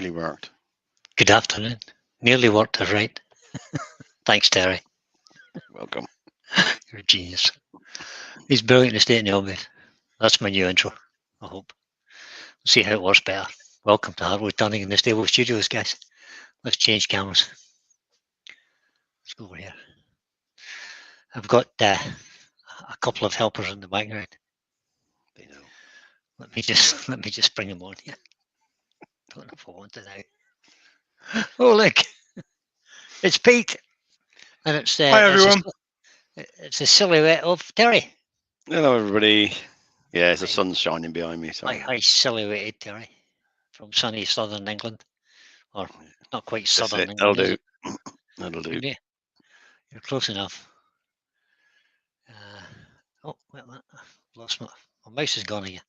nearly worked. Good afternoon. Nearly worked it right. Thanks, Terry. Welcome. You're a genius. He's brilliant to stay in the obvious. That's my new intro, I hope. We'll see how it works better. Welcome to Woodturner in the Stable Studios, guys. Let's change cameras. Let's go over here. I've got a couple of helpers in the background. They know. Let me just bring them on here. Don't know if I want it now. Oh, look, it's Pete, and it's Hi everyone. It's a silhouette of Terry. Hello, everybody. Yeah, the Hi. sun's shining behind me. Sorry. Hi, silhouetted Terry from sunny southern England, or not quite southern England. That'll do. That'll do. You're close enough. Oh, well, lost my mouse is gone again.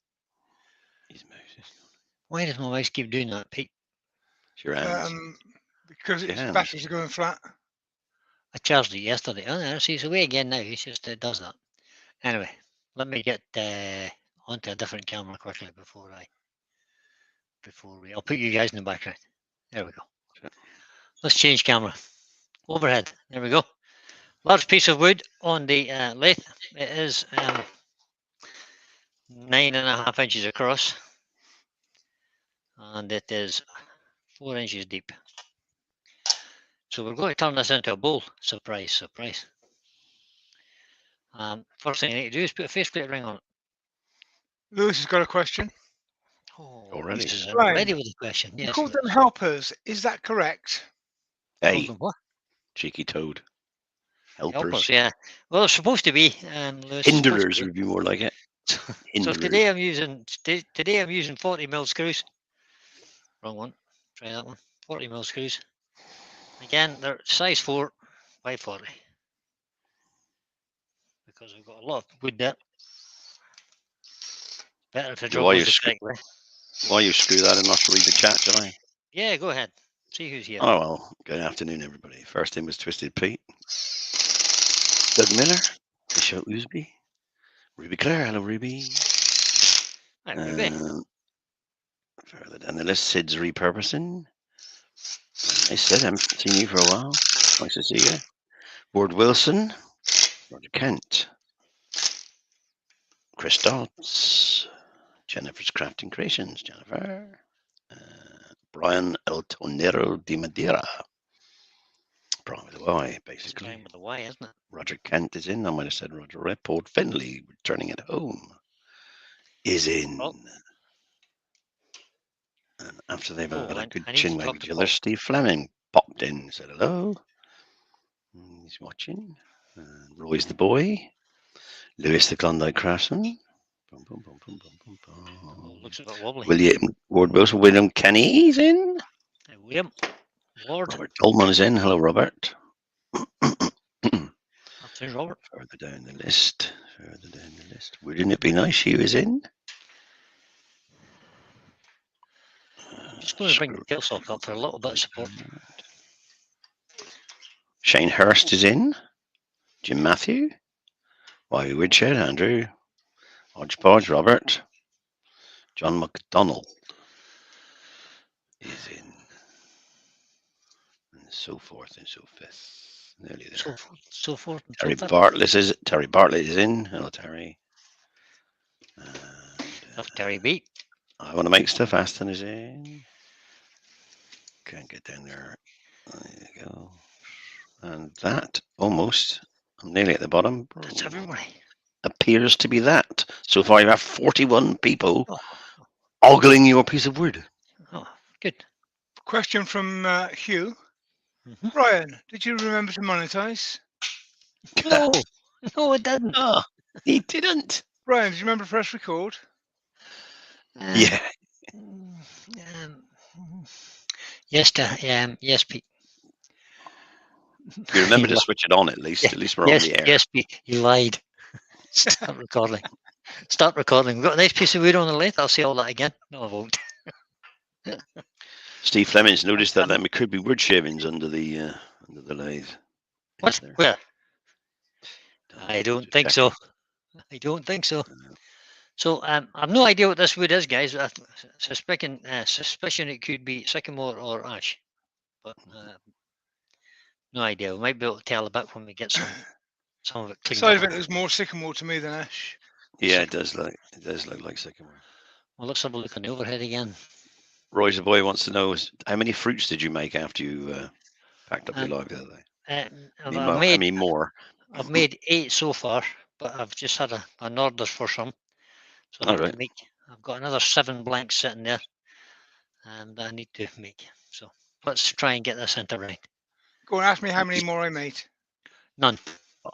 His mouse is gone. Why does my mouse keep doing that, Pete? It's your hands. Because its batteries are going flat. I charged it yesterday. Oh, no, see, it's away again now. It's just it does that. Anyway, let me get onto a different camera quickly before I'll put you guys in the background. There we go. Sure. Let's change camera. Overhead. There we go. Large piece of wood on the lathe. It is 9.5 inches across, and it is 4 inches deep. So we're going to turn this into a bowl. Surprise, surprise. First thing I need to do is put a faceplate ring on it. Lewis has got a question. Oh, Already? Ready with the question. You Yes, called them helpers. Is that correct? Hey, what? cheeky toad. Helpers. Yeah. Well, it's supposed to be. Lewis, Hinderers would be more like it. So today I'm using 40mm screws. Wrong one. Try that one. 40mm screws. Again, they're size 4 by 40 because we've got a lot of wood there. Better if I drop it correctly. Why you screw that and not read the chat, shall I? Yeah, go ahead. See who's here. Oh well. Good afternoon, everybody. First in was Twisted Pete, Doug Miller, Michelle Oosby, Ruby Claire. Hello, Ruby. Hi, Ruby. Further down the list, Sid's repurposing. I said I haven't seen you for a while. Nice to see you. Ward Wilson, Roger Kent, Chris Dodds, Jennifer's Crafting Creations, Jennifer, Brian El Tonero de Madeira. Brian with a Y, basically. Brian with a Y, isn't it? Roger Kent is in. I might have said Roger Report. Finley, returning at home, is in. Oh. And after they've had a good I chin wag with each other, Steve Fleming popped in, said hello. He's watching. Roy's the boy. Lewis the Klondike Craftsman. Boom, boom, boom, boom, boom, boom, boom. Oh, looks a bit wobbly. Ward Wilson, William Kenny's in. Hey, William. Lord. Robert Tolman is in. Hello, Robert. Afternoon, Robert. Further down the list. Wouldn't it be nice he was in? Just going to bring the tail sock up for a little bit of support. Shane Hurst is in. Jim Matthew. Why Woodshed, Andrew. Hodgepodge, Robert. John McDonald is in. And so forth and so fifth. Nearly there. So forth. Terry Bartlett is in. Hello, Terry. Terry beat. I want to make stuff. Aston is in. Can't get down there. There you go. And that almost, I'm nearly at the bottom. That's everybody. Appears to be that. So far, you have 41 people ogling your piece of wood. Oh, good. Question from Hugh. Brian, did you remember to monetize? No, I didn't. Oh, he didn't. Brian, do you remember to press record? Yeah. Yes, Pete. You remember to switch it on at least. At least we're on the air. Yes, Pete. You lied. Start recording. We've got a nice piece of wood on the lathe. I'll say all that again. No, I won't. Steve Fleming's noticed that there could be wood shavings under the lathe. What? Where? I don't think so. So I've no idea what this wood is, guys. I suspicion it could be sycamore or ash, but no idea. We might be able to tell a bit when we get some of it The cleaned side up. of it looks more sycamore to me than ash. Yeah, it does look like sycamore. Well, let's have a look on the overhead again. Roy's the boy wants to know how many fruits did you make after you packed up your log the other day? I mean more. I've made 8 so far, but I've just had an order for some, so I have to make. I've got another 7 blanks sitting there, and I need to make. So let's try and get this into right. Go and ask me how many more I made. None.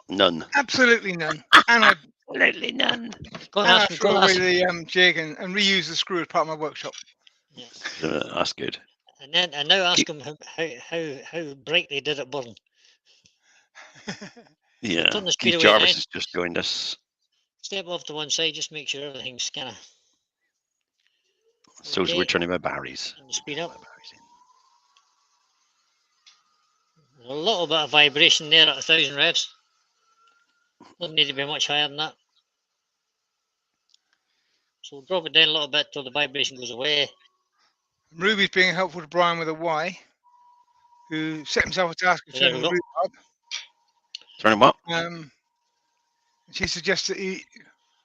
None. Absolutely none. And I Absolutely none. Go and ask me. threw Go away ask. the jig and reuse the screw as part of my workshop. Yeah. That's good. And now ask him how brightly did it burn. Yeah. Turn the speed Keith away Jarvis now. has just joined us. Step off to one side, just make sure everything's kind of. So Okay. we're turning my Barry's. And speed up. There's a little bit of vibration there at 1,000 revs. Doesn't need to be much higher than that. So we'll drop it down a little bit till the vibration goes away. Ruby's being helpful to Brian with a Y, who set himself a task of turning the roof up. Turn him up. She suggests that he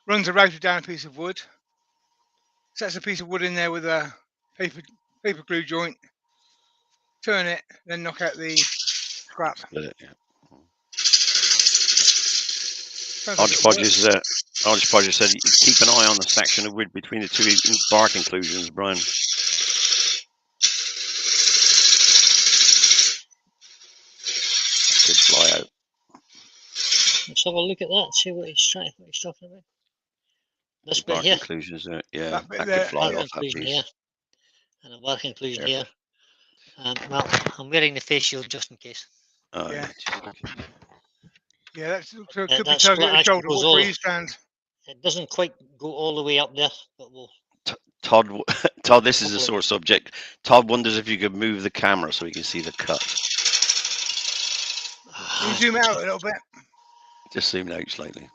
runs a router down a piece of wood, sets a piece of wood in there with a paper glue joint, turn it, then knock out the scrap. Split it, yeah. Hodgepodge said keep an eye on the section of wood between the two bark inclusions, Brian. Could fly out. Let's have a look at that, see what he's talking about. This bit bark here. Inclusions there. Yeah, that could fly off that piece. Here. And a bark inclusion here. Well, I'm wearing the face shield just in case. Oh, yeah. Yeah, that could be that targeted at the shoulder. goes Where you stand. It doesn't quite go all the way up there, but we'll. Todd, this is a sore subject. Todd wonders if you could move the camera so he can see the cut. Can you zoom out a little bit? Just zoom out slightly.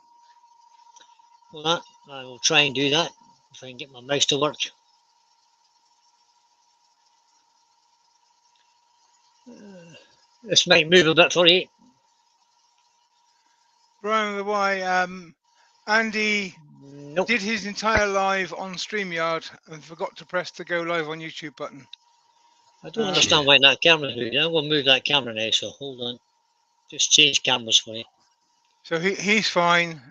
Well, I will try and do that if I can get my mouse to work. This might move a bit for you. Brian with the Y, Andy did his entire live on StreamYard and forgot to press the go live on YouTube button. I don't understand why that camera's moving. I'm going to move that camera now, so hold on. Just change cameras for you. So he's fine.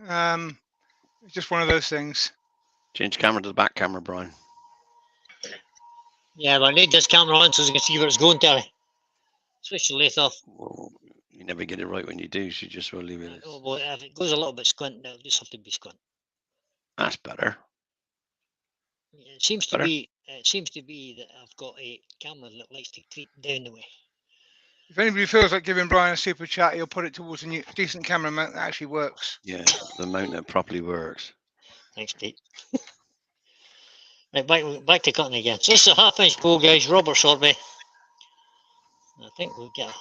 It's just one of those things. Change camera to the back camera, Brian. Yeah, but I need this camera on so you can see where it's going, Terry. Switch the lathe off. Well, you never get it right when you do, so you just will leave it. Oh, boy, if it goes a little bit squint, it'll just have to be squint. That's better. It seems to be. It seems to be that I've got a camera that likes to creep down the way. If anybody feels like giving Brian a super chat, he'll put it towards a decent camera mount that actually works. Yeah, the mount that properly works. Thanks, Pete. Right, back to cutting again. So this is a 1/2 inch bowl, guys. Rubber sorbet. I think we'll get.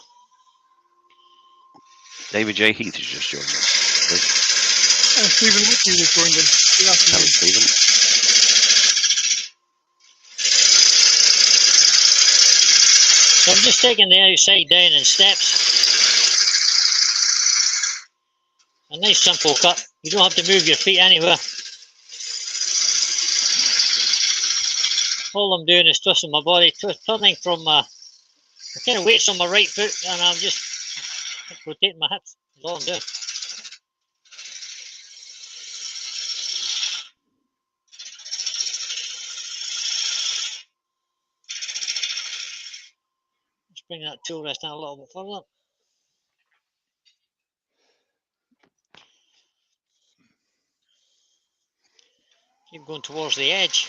David J. Heath has just joined us. And Stephen Whitfield has joined us. Good afternoon. Hello, Stephen. So I'm just taking the outside down in steps. A nice simple cut. You don't have to move your feet anywhere. All I'm doing is twisting my body, turning from the kind of weights on my right foot, and I'm just rotating my hips. That's all I'm doing. Let's bring that tool rest down a little bit further. Keep going towards the edge.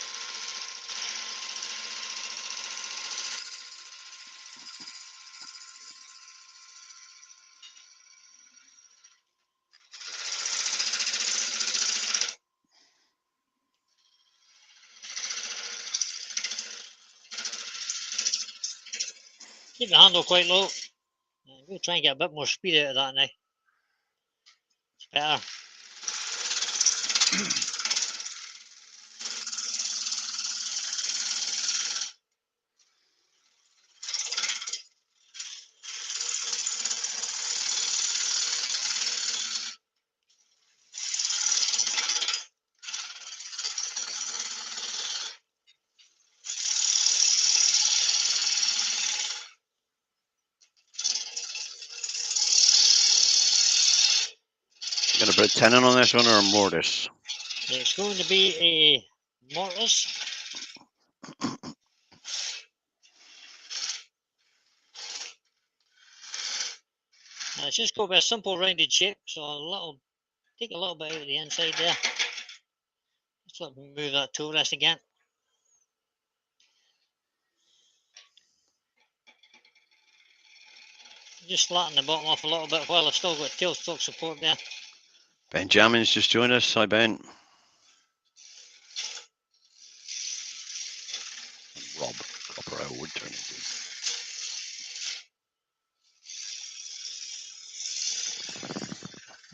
Keep the handle quite low. I'm going to try and get a bit more speed out of that now. It's better. for a tenon on this one or a mortise? It's going to be a mortise. It's just got to be a simple rounded shape, so take a little bit out of the inside there. Just let me move that tool rest again. Just flatten the bottom off a little bit while I've still got tailstock support there. Benjamin's just joined us. Hi, Ben. Rob, Copper Woodturner.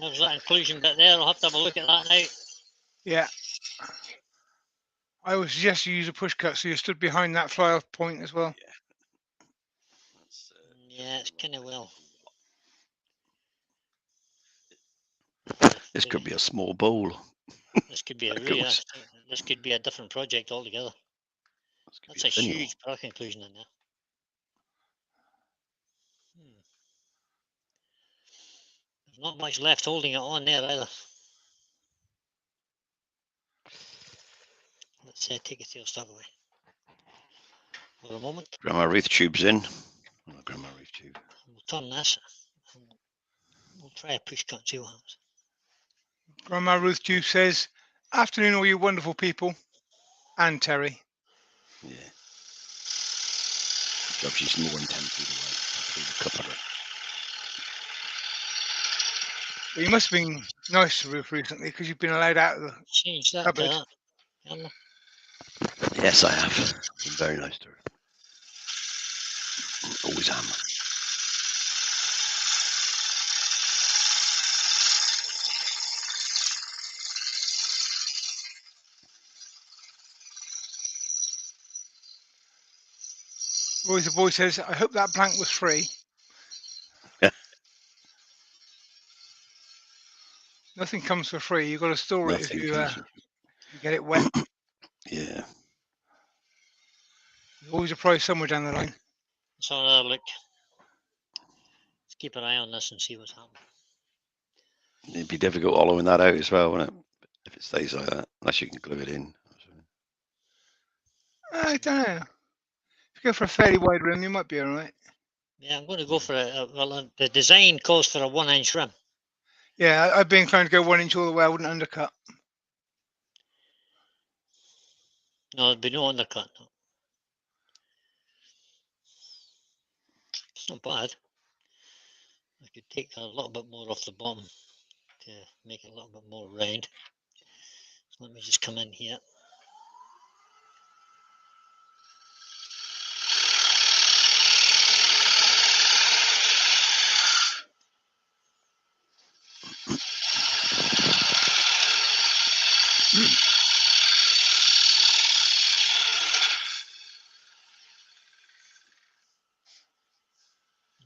There's that inclusion bit there. I'll have to have a look at that now. Yeah. I would suggest you use a push cut so you stood behind that fly off point as well. Yeah, it's kind of well. This could be a small bowl. This could be a That really, goes. this could be a different project altogether. This could be That's a finial. huge back inclusion in there. There's not much left holding it on there either. Let's take a tailstock away for a moment. Grandma Ruth tube's in. Oh, Grandma Ruth tube. We'll turn this. We'll try a push cut and see what happens. Grandma Ruth Tube says, "Afternoon, all you wonderful people," and Terry. Yeah. Good job, she's more than 10 feet away. Through the cupboard. Well, you must have been nice to Ruth recently because you've been allowed out of the Change that cupboard. to that camera. Yes, I have. Been very nice to her. Always am. Roy's the boy says, "I hope that blank was free." Nothing comes for free. You've got to store it if Nothing you comes. get it wet. Yeah. There's always a price somewhere down the line. Let's have another look. Let's keep an eye on this and see what's happening. It'd be difficult hollowing that out as well, wouldn't it? If it stays like that, unless you can glue it in. I don't know. If you go for a fairly wide rim, you might be all right. Yeah, I'm going to go for well, the design calls for a 1-inch rim. Yeah, I'd be inclined to go 1 inch all the way. I wouldn't undercut. No, there'd be no undercut. No. It's not bad. I could take a little bit more off the bottom to make it a little bit more round. So let me just come in here.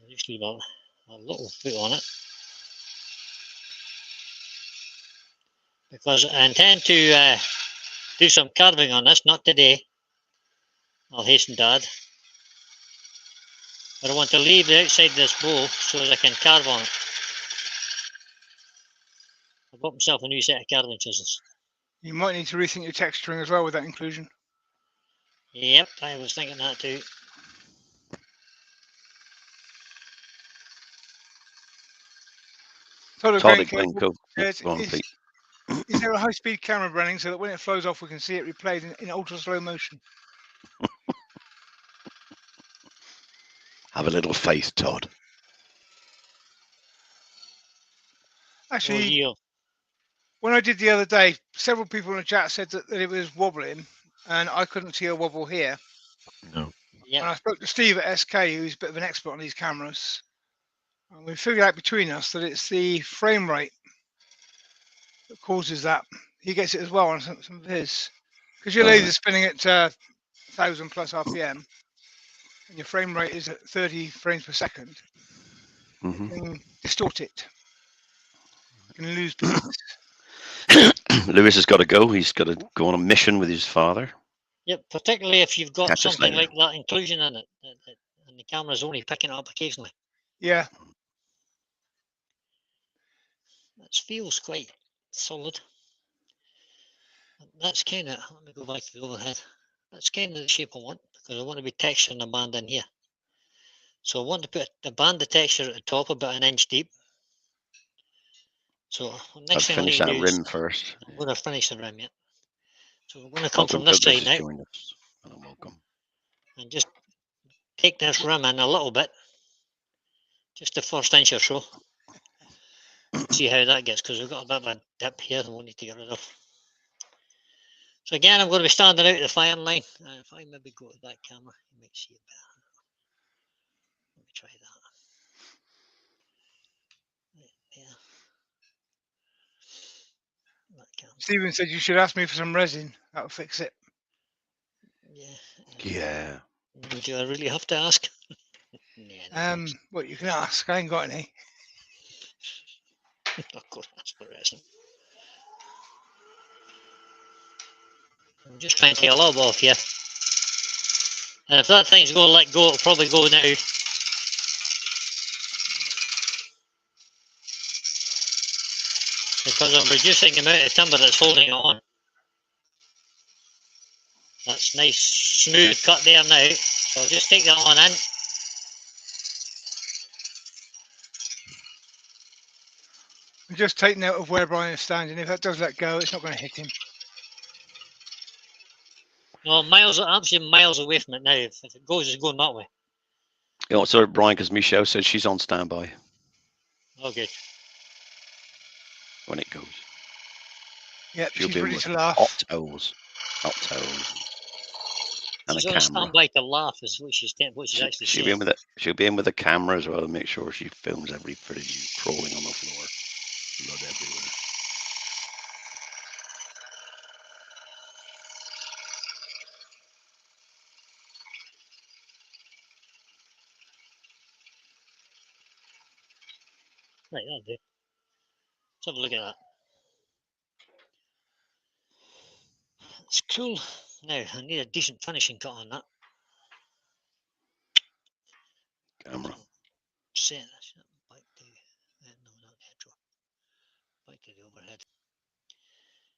I'll just leave a little foot on it, because I intend to do some carving on this, not today. I'll hasten to add. But I want to leave the outside of this bowl so that I can carve on it. I bought myself a new set of carving chisels. You might need to rethink your texturing as well with that inclusion. Yep, I was thinking that too. Todd Todd Glencoe says, Go on, Pete. is there a high-speed camera running so that when it flows off, we can see it replayed in ultra slow motion? Have a little faith, Todd. Actually, when I did the other day, several people in the chat said that it was wobbling, and I couldn't see a wobble here. No. Yep. And I spoke to Steve at SK, who's a bit of an expert on these cameras, and we figured out between us that it's the frame rate that causes that. He gets it as well on some of his, because your laser's spinning at 1,000 plus RPM, and your frame rate is at 30 frames per second. Mm-hmm. You can distort it. You can lose pieces. Lewis has got to go. He's got to go on a mission with his father. Yep, particularly if you've got Catch us something later. like that inclusion in it, and the camera's only picking it up occasionally. Yeah. That feels quite solid. That's kind of, let me go back to the overhead. That's kind of the shape I want, because I want to be texturing the band in here. So I want to put the band of texture at the top about an inch deep. So I'd next thing I finish need to that do is, rim first. I'm going to finish the rim yet. So I'm going to come Welcome from to this side Business now Join Us. Hello, welcome. and just take this rim in a little bit, just the first inch or so. See how that gets, because we've got a bit of a dip here that we need to get rid of. So again, I'm going to be standing out the firing line. If I maybe go to that camera, you might see it better. Let me try that. Yeah. That camera. Stephen said you should ask me for some resin. That'll fix it. Yeah. Do I really have to ask? Yeah, no, Well, you can ask. I ain't got any. of course, that's for resin. I'm just trying to take a little bit off here. And if that thing's going to let go, it'll probably go now. Because I'm reducing the amount of timber that's holding it on. That's nice smooth cut there now. So I'll just take that one in. I'm just taking note of where Brian's standing. If that does let go, it's not going to hit him. Well, absolutely miles away from it now. If it goes, it's going that way. You know, sorry, Brian, because Michelle said she's on standby Oh, good. when it goes. Yep, She'll she's be in ready with to laugh. hot towels. And She's a on camera. standby to laugh, is what she's actually She'll saying. be in with a camera as well to make sure she films every bit of you crawling on the floor. Blood everywhere. Right, that'll do. Let's have a look at that. It's cool. Now, I need a decent finishing cut on that. Camera. Set this back to, no, not the intro. Back to the overhead.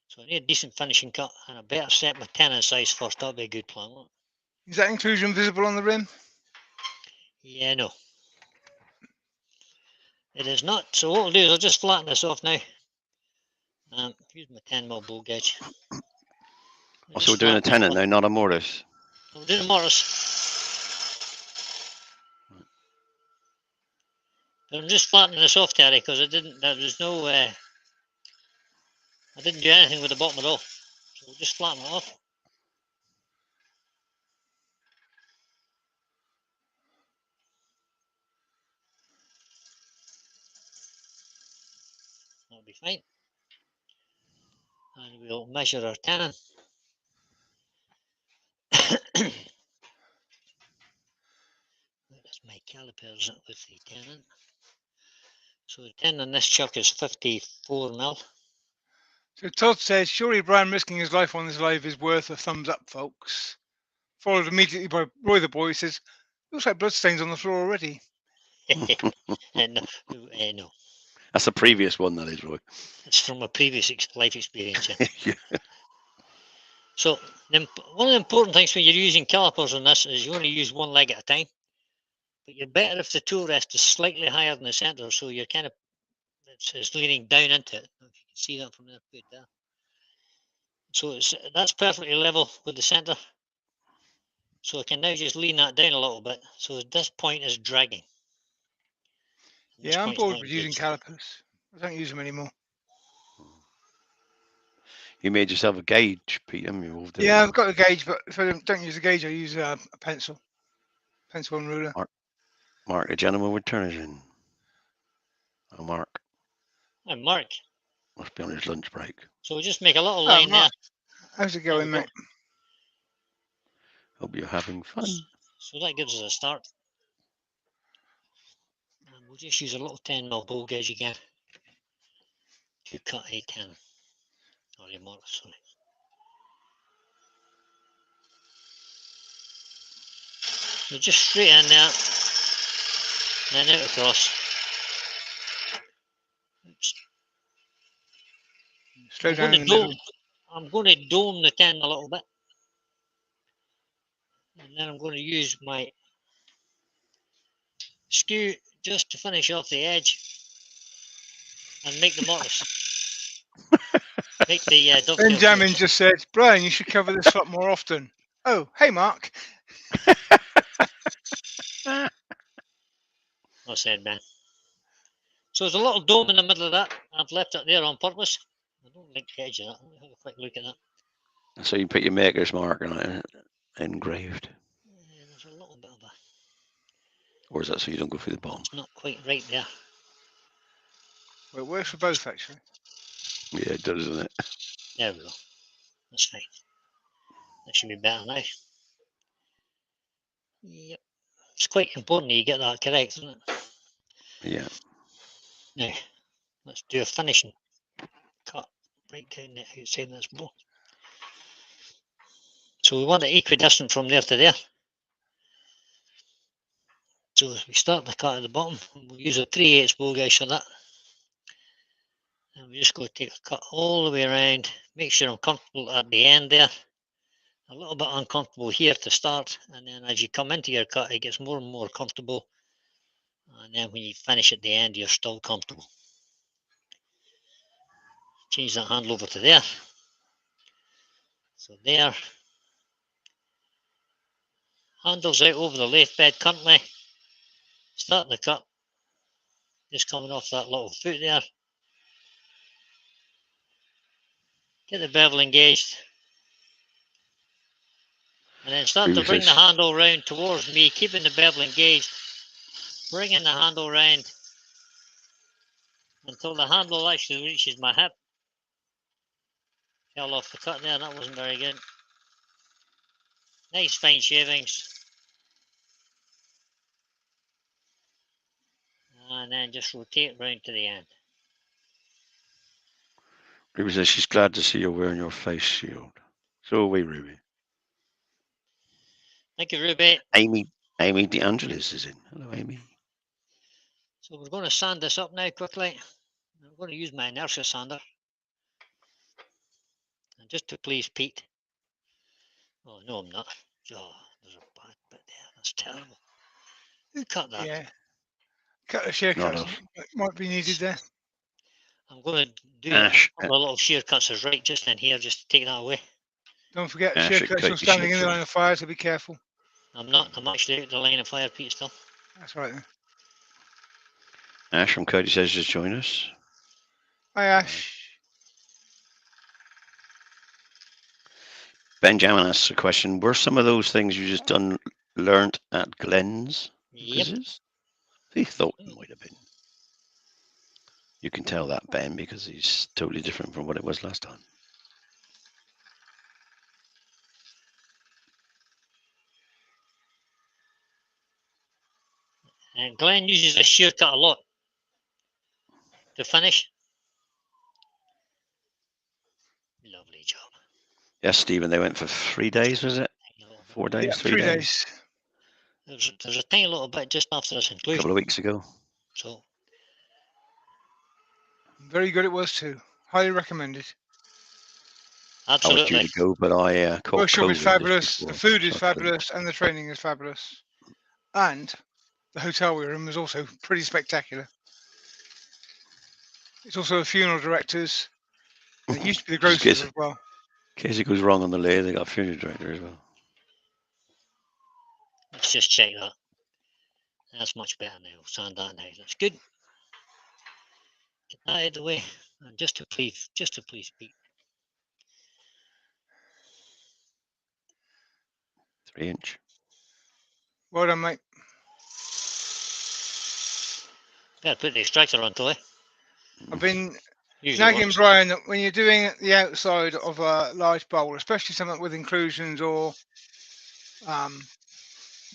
So I need a decent finishing cut, and I better set my tenon size first. That'll be a good plan, won't Is that inclusion visible on the rim? it? Yeah, no. It is not. So what I'll do is I'll just flatten this off now. Use my 10mm bowl gauge. Also, we're doing a tenon now, not a mortise. I'm doing a mortise. But I'm just flattening this off, Terry, because there was no, I didn't do anything with the bottom at all. So we'll just flatten it off. That'll be fine. And we'll measure our tenon. That's my calipers with the tenon. So the tenon on this chuck is 54mm. So Todd says, surely Brian risking his life on this live is worth a thumbs up, folks. Followed immediately by Roy the boy, who says, looks like bloodstains on the floor already. No. That's the previous one, that is, Roy. It's from a previous life experience. Yeah. Yeah. So one of the important things when you're using calipers on this is you only use one leg at a time. But you're better if the tool rest is slightly higher than the center, so you're kind of it's leaning down into it. If you can see that from there, good there. So that's perfectly level with the center. So I can now just lean that down a little bit. So this point is dragging. Yeah, I'm bored with using calipers. I don't use them anymore. You made yourself a gauge, Peter. Yeah, I've got a gauge, but if I don't use a gauge, I use a pencil and ruler. Mark, a gentleman would turn it in. Oh, Mark. Hi, Mark. Must be on his lunch break. So we'll just make a little line there. How's it going, mate? Hope you're having fun. So that gives us a start. And we'll just use a little 10mm bowl gauge again to cut a tenon. Or a mortise, sorry. So just straight in there, then out across. Oops. Go down in the middle. I'm going to dome the tin a little bit, and then I'm going to use my skew just to finish off the edge and make the mortise. Make the dovetail. Benjamin just said, Brian, you should cover this up more often. Oh, hey, Mark. I said, Ben. So there's a little dome in the middle of that. I've left it there on purpose. I don't like the edge of that. Have a quick look at that. So you put your maker's mark on it, engraved. Yeah, there's a little bit of a... Or is that so you don't go through the bottom? It's not quite right there. Well, it works for both, actually. Yeah, it does, doesn't it? There we go. That's fine. That should be better now. Yep. It's quite important that you get that correct, isn't it? Yeah. Now, let's do a finishing cut right down the outside of this bow. So we want it equidistant from there to there. So we start the cut at the bottom. We'll use a 3/8 bow guys for that. And we just go take a cut all the way around. Make sure I'm comfortable at the end there. A little bit uncomfortable here to start, and then as you come into your cut, it gets more and more comfortable. And then when you finish at the end, you're still comfortable. Change that handle over to there. So there. Handles out over the lathe bed currently. Start the cut. Just coming off that little foot there. Get the bevel engaged. And then start to bring the handle round towards me, keeping the bevel engaged. Bringing the handle round until the handle actually reaches my hip. Fell off the cut there, that wasn't very good. Nice fine shavings. And then just rotate round to the end. Ruby says she's glad to see you wearing your face shield. So are we, Ruby. Thank you, Ruby. Amy DeAngelis is in. Hello, Amy. So we're going to sand this up now quickly. I'm going to use my inertia sander. And just to please Pete. Oh, no, I'm not. Oh, there's a bad bit there. That's terrible. Who cut that? Yeah. Cut the shear cuts might be needed there. I'm going to do a couple of little shear cuts is right just in here, just to take that away. Don't forget, shear cuts, you're standing in the line of fire, so be careful. I'm not. I'm actually out the line of fire, Pete, still. That's right then. Ash from Cody says just join us. Hi, Ash. Benjamin asks a question. Were some of those things you just learnt at Glenn's? Yep. He thought it might have been. You can tell that, Ben, because he's totally different from what it was last time. And Glenn uses a shear cut a lot to finish. Lovely job. Yes, Stephen, they went for 3 days, was it? 4 days? Yeah, 3 days? There's a tiny little bit just after this inclusion. A couple of weeks ago. So very good it was too. Highly recommended. Absolutely. I was due to go, but I caught workshop is COVID fabulous. before, The food is so fabulous, and the training is fabulous. And the hotel we were in was also pretty spectacular. It's also a funeral directors. It used to be the grocers as well. In case it goes wrong on the lathe, they got a funeral director as well. Let's just check that. That's much better now. Sand that now. That's good. Get that out of the way. And just to please Pete. 3 inch. Well done, mate. Yeah, put the extractor on, Toy. I've been nagging Brian that when you're doing the outside of a large bowl, especially something with inclusions or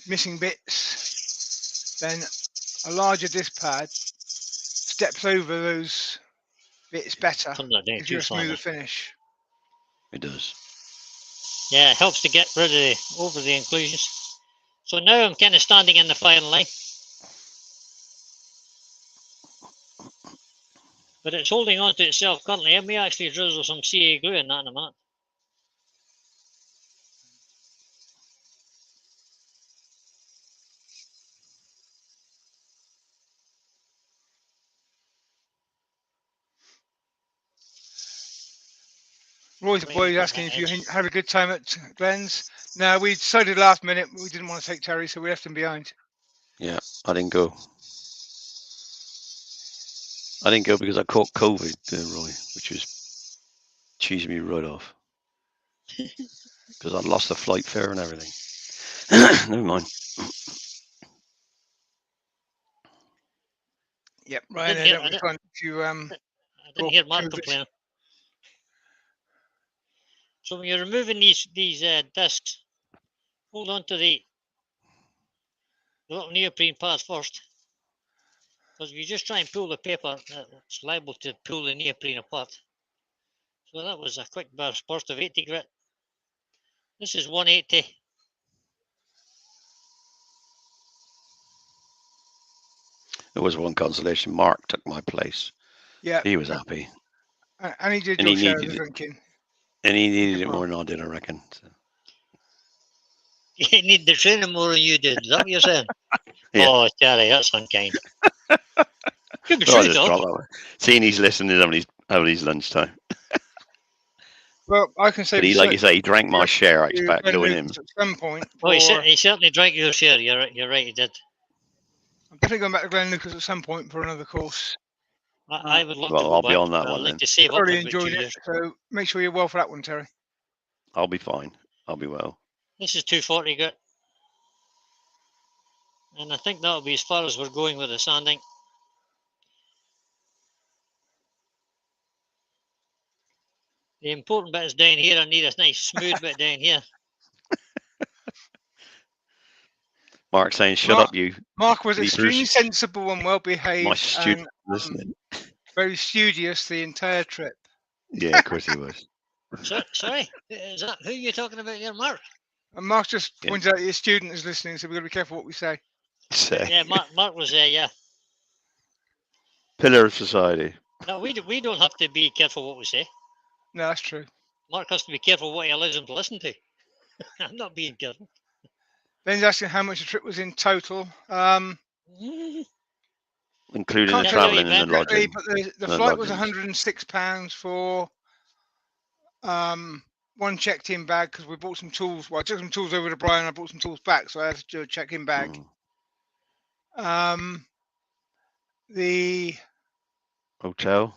missing bits, then a larger disc pad steps over those bits better, gives you a smoother finish. It does. Yeah, it helps to get rid of over the inclusions. So now I'm kind of standing in the firing line. But it's holding on to itself currently. I may actually drizzle some CA glue in that in a minute. Roy's the boy asking if you had a good time at Glenn's. No, we decided last minute we didn't want to take Terry, so we left him behind. Yeah, I didn't go. I didn't go because I caught COVID, Roy, which was cheesing me right off. Because I'd lost the flight fare and everything. Never mind. Yep, Ryan, I don't respond to I didn't hear Mark complaining. So when you're removing these discs, hold on to the little neoprene pads first. Because if you just try and pull the paper, it's liable to pull the neoprene apart. So that was a quick burst of 80 grit. This is 180. There was one consolation. Mark took my place. Yeah. He was happy. And he did your share of the drinking. And he needed it more than I did, I reckon. So. You need the training more than you did. Is that what you're saying? Yeah. Oh, Terry, that's unkind. Could be Well, true, though. Seeing he's listening having his lunchtime. Well, I can say. But he, like you say, he drank my share. I expect knowing him. At some point. Oh, he certainly drank your share. You're right, he did. I'm definitely going back to Glen Lucas at some point for another course. I would love to go I'll be on that one like then. to save I really enjoyed it, so make sure you're well for that one, Terry. I'll be fine. I'll be well. This is 240 grit. And I think that'll be as far as we're going with the sanding. The important bit is down here. I need a nice smooth bit down here. Mark saying, "Shut up, you." Mark was extremely sensible and well behaved. My student listening. Very studious the entire trip. Yeah, of course he was. Sorry, is that who you're talking about here, Mark? And Mark just pointed out your student is listening, so we've got to be careful what we say. Yeah, Mark was there, yeah. Pillar of society. No, we don't have to be careful what we say. No, that's true. Mark has to be careful what he allows him to listen to. I'm not being careful. Ben's asking how much the trip was in total. Including the travelling and the lodging. But the flight was £106 for one checked-in bag because we bought some tools. Well, I took some tools over to Brian. I brought some tools back, so I had to do a check-in bag. The hotel.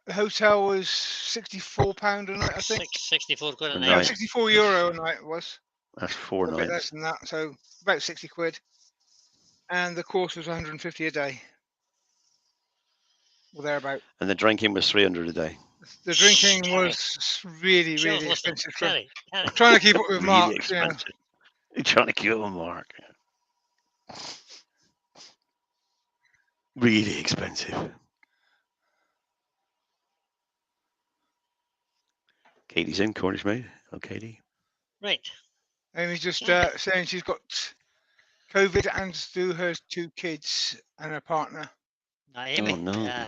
The hotel was £64 a night, I think. 64 quid a night. No, €64 a night it was. That's 4 nights. A bit less than that, so about 60 quid. And the course was 150 a day. Or thereabout. And the drinking was 300 a day. The drinking was really expensive. I'm trying to keep up with Mark. Expensive. You're trying to keep up with Mark. Really expensive. Katie's in, Cornish maid. Oh, Katie. Right. Amy's just saying she's got COVID and to her 2 kids and her partner. Amy. Oh, no.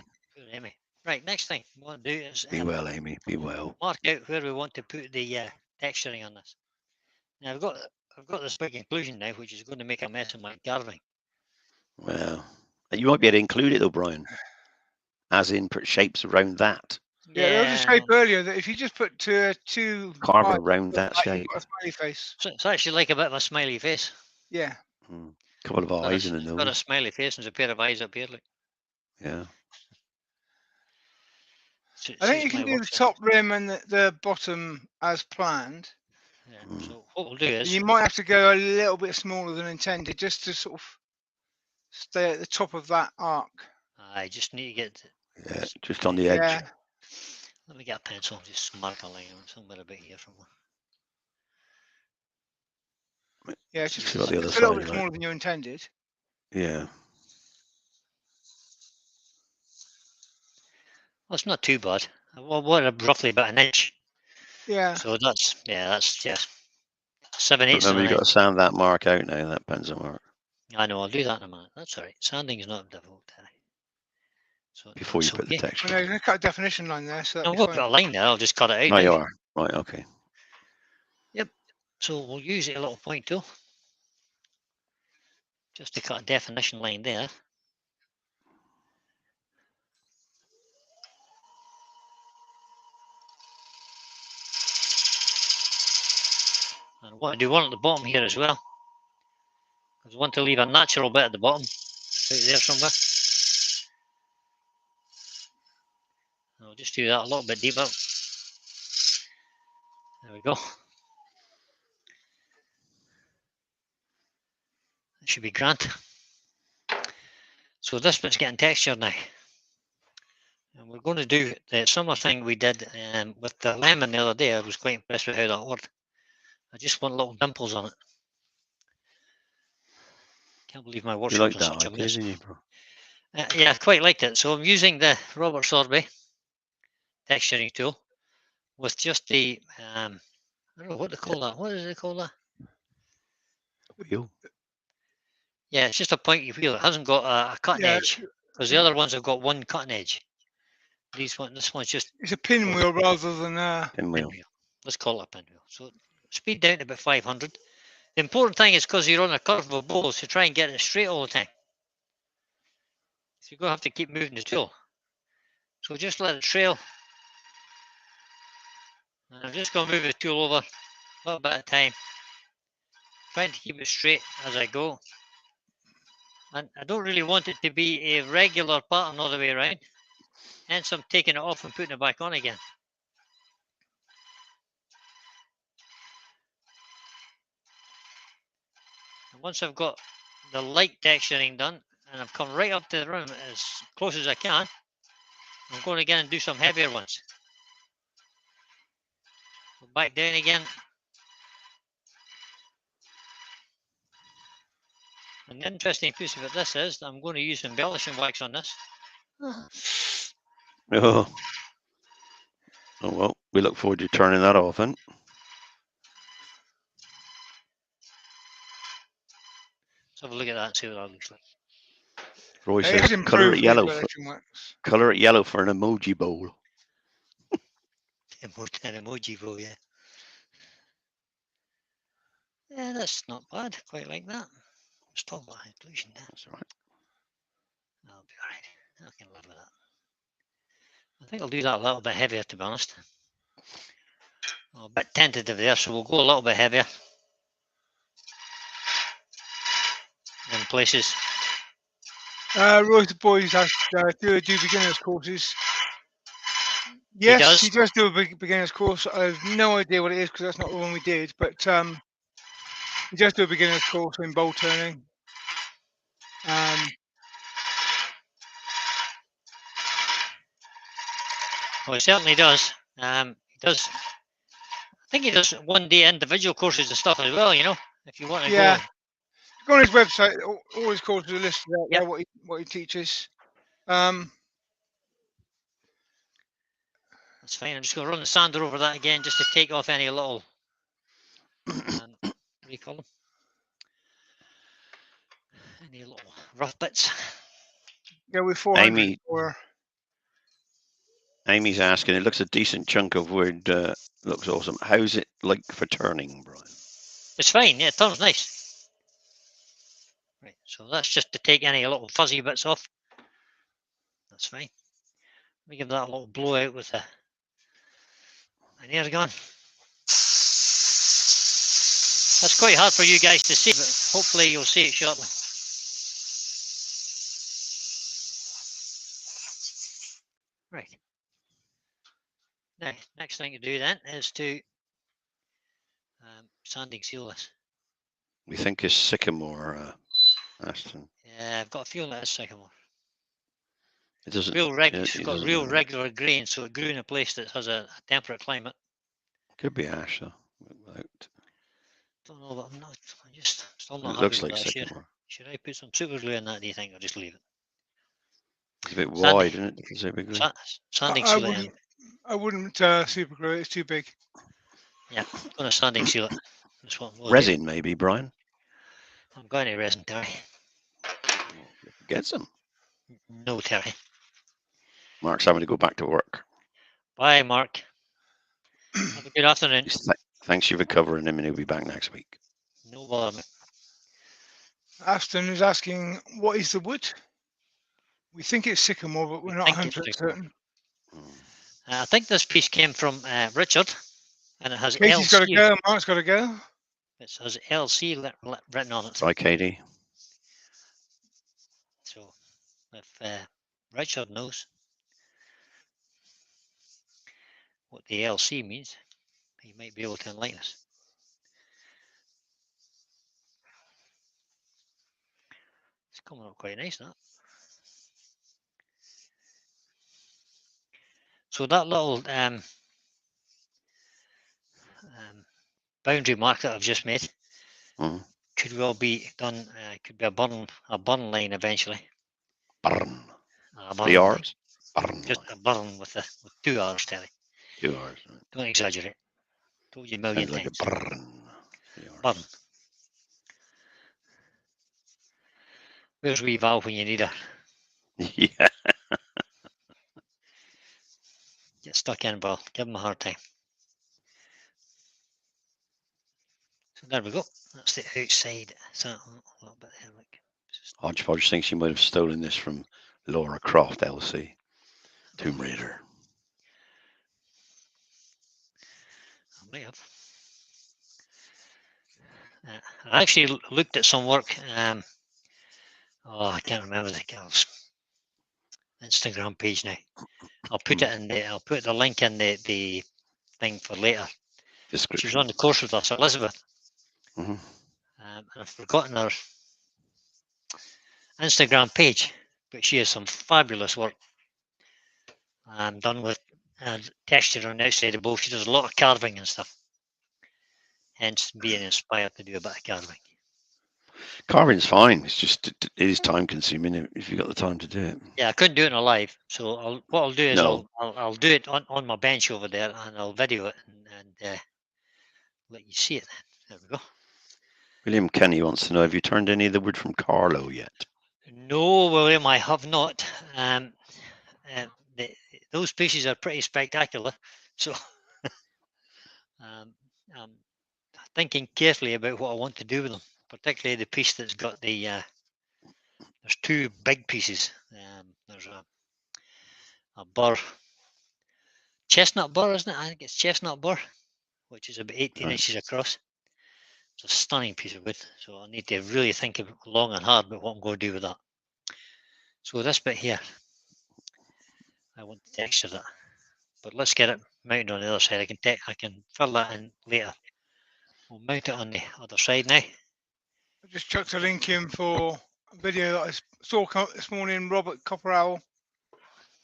Amy. Right, next thing we want to do is... Be well, Amy. Be well. Mark out where we want to put the texturing on this. Now, I've got this big inclusion now, which is going to make a mess of my carving. Well, you might be able to include it, though, Brian. As in, put shapes around that. Yeah, there was a shape earlier that if you just put two carve around that shape. A smiley face. So it's actually like a bit of a smiley face. Yeah. A couple of eyes in the nose. Got a smiley face and a pair of eyes up here. Like. Yeah. I think you can do the top rim and the bottom as planned. Yeah. So what we'll do is you might have to go a little bit smaller than intended, just to sort of stay at the top of that arc. I just need to get. Yeah, just on the edge. Yeah. Let me get a pencil and just mark a line on somewhere a bit here somewhere. Yeah, it's just the other a side little bit smaller than you intended. Yeah. Well, it's not too bad. Well, what roughly about an inch. Yeah. So that's 7/8. Remember, you got to sand that mark out now. That pencil mark. I know. I'll do that in a minute. That's all right. Sanding is not difficult. So before you it's put the okay. Well, texture. no, you're going to cut a definition line there, so No, that'll be we'll fine. put a line there. I'll just cut it out. No, now. you are. Right, okay. So we'll use a little point tool just to cut a definition line there. And I want to do one at the bottom here as well, because I want to leave a natural bit at the bottom, right there somewhere. I'll just do that a little bit deeper. There we go. That should be grand. So this bit's getting texture now. And we're going to do the similar thing we did with the lemon the other day. I was quite impressed with how that worked. I just want little dimples on it. Can't believe my You workshop's like in that such a idea, mess. didn't you, bro? Yeah, I quite liked it. So I'm using the Robert Sorby texturing tool with just the, I don't know what to call that. What does it call that? Wheel. Yeah, it's just a pointy wheel. It hasn't got a cutting Yeah, edge, because the other ones have got one cutting edge. This one's just it's a pinwheel rather than a... Pinwheel. pinwheel. Let's call it a pinwheel. So speed down to about 500. The important thing is, because you're on a curved bowl, is to try and get it straight all the time. So you're going to have to keep moving the tool. So just let it trail. And I'm just going to move the tool over a little bit at a time, trying to keep it straight as I go. And I don't really want it to be a regular pattern all the way around. Hence I'm taking it off and putting it back on again. And once I've got the light texturing done, and I've come right up to the rim as close as I can, I'm going again and do some heavier ones. Go back down again. And the interesting piece of it this is, I'm going to use embellishing wax on this. Oh. Oh, well, we look forward to turning that off then. Let's have a look at that and see what that looks like. Roy It says is colour improved it with yellow. embellishing wax. Colour it yellow for an emoji bowl. An emoji bow, yeah. Yeah, that's not bad. Quite like that. Let's talk about inclusion there. That's all right. That'll be alright. I can live with that. I think I'll do that a little bit heavier, to be honest. I'm a bit tentative there, so we'll go a little bit heavier in places. Roy the boys has do beginners courses. Yes, he does do a beginners course. I have no idea what it is because that's not the one we did, but he does do a beginners course in bowl turning. Well, he certainly does. He does. I think he does one-day individual courses and stuff as well. You know, if you want to Yeah. go. Go on his website. All his courses are listed out there. Yep. What he teaches. That's fine. I'm just going to run the sander over that again, just to take off any little. What do you call them? Any little rough bits. Yeah, with 400. Amy, Amy's asking, it looks a decent chunk of wood, looks awesome. How's it like for turning, Brian? It's fine, yeah, it turns nice. Right, so that's just to take any little fuzzy bits off. That's fine. Let me give that a little blowout with an air gun. That's quite hard for you guys to see, but hopefully you'll see it shortly. Right. Now, next thing to do then is to sanding seal this. We think it's sycamore, Aston. Yeah, I've got a feeling that is sycamore. It doesn't. It's got real regular grain, so it grew in a place that has a temperate climate. Could be ash though. Don't know, but I'm not. I just still not It happy looks with like that. sycamore. Should I put some super glue in that? Do you think, or just leave it? It's a bit wide, isn't it? Super glue. Sanding I seal it in. I wouldn't super glue it. It's too big. Yeah, I'm going to sanding seal it. That's what we'll Resin, do. maybe, Brian. I'm going to resin, Terry. Get some. No, Terry. Mark's having to go back to work. Bye, Mark. Have a good afternoon. Thanks you for covering him, and he'll be back next week. No bother. Aston is asking, what is the wood? We think it's sycamore, but we're not think it's 100% sycamore. certain. I think this piece came from Richard, and it has Katie's got to LC. go. Mark's got to go. It says LC written on it. Bye, Katie. So if Richard knows what the LC means, he might be able to enlighten us. It's coming up quite nice, that. So that little boundary mark that I've just made could well be done. Could be a burn line eventually. Burn. A 3 burn hours. Burn. just a burn with 2 hours, Terry. 2 hours. Right. Don't exaggerate. Told you a million Sounds like times. a burn. 3 hours. Burn. Where's wee Val when you need her? Yeah. Get stuck in, Val. Give him a hard time. So there we go. That's the outside. So a little bit there, like. Hodgepodge thinks she might have stolen this from Laura Croft, LC. Tomb Raider. I might have. I actually looked at some work. I can't remember the girl's Instagram page now. I'll put it in the. I'll put the link in the thing for later. Description. She was on the course with us, Elizabeth. Mm-hmm. And I've forgotten her Instagram page, but she has some fabulous work done with texture on the outside of both. She does a lot of carving and stuff, hence being inspired to do a bit of carving. Carving's fine. It's just it is time consuming if you've got the time to do it. Yeah, I couldn't do it in a live, so what I'll do is No. I'll do it on my bench over there, and I'll video it and let you see it. Then there we go. William Kenny wants to know, have you turned any of the wood from Carlo yet? No, William, I have not. Those pieces are pretty spectacular, so I'm thinking carefully about what I want to do with them, particularly the piece that's got the. There's 2 big pieces. There's a burr, chestnut burr, isn't it? I think it's chestnut burr, which is about 18 inches across. It's a stunning piece of wood, so I need to really think long and hard about what I'm going to do with that. So this bit here, I want to texture that, but let's get it mounted on the other side. I can fill that in later. We'll mount it on the other side now. I just chucked a link in for a video that I saw this morning. Robert Copperowl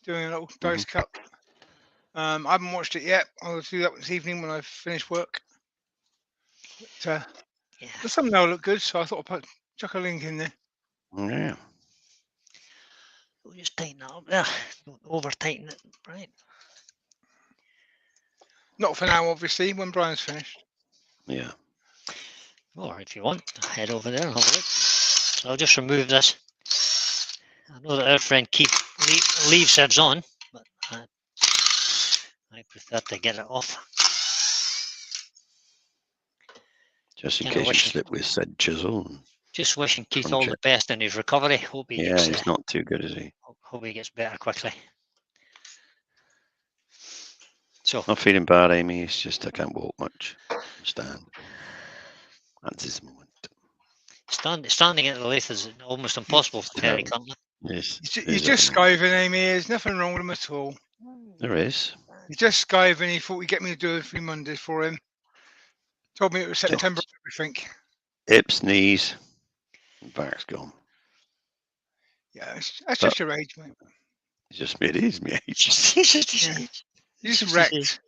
doing a little dice cut. I haven't watched it yet. I'll do that this evening when I finish work. But, Yeah. the thumbnail looked good, so I thought I'd chuck a link in there. Yeah. We'll just tighten that up there. Don't over tighten it, right? Not for now, obviously, when Brian's finished. Yeah. Or if you want, head over there and have a look. So I'll just remove this. I know that our friend Keith leaves heads on, but I prefer to get it off. Just in case you slip with said chisel. Just wishing Keith all the best in his recovery. Hope he gets, he's not too good, is he? Hope he gets better quickly. So not feeling bad, Amy. It's just I can't walk much. Stand. That's his moment. Standing at the lathe is almost impossible for Terry Cuntley. Yes. He's just skiving, Amy. There's nothing wrong with him at all. There is. He's just skiving. He thought he'd get me to do a few Mondays for him. Told me it was September, I think. Hips, knees, and back's gone. Yeah, that's just your age, mate. It is my age. You're just wrecked.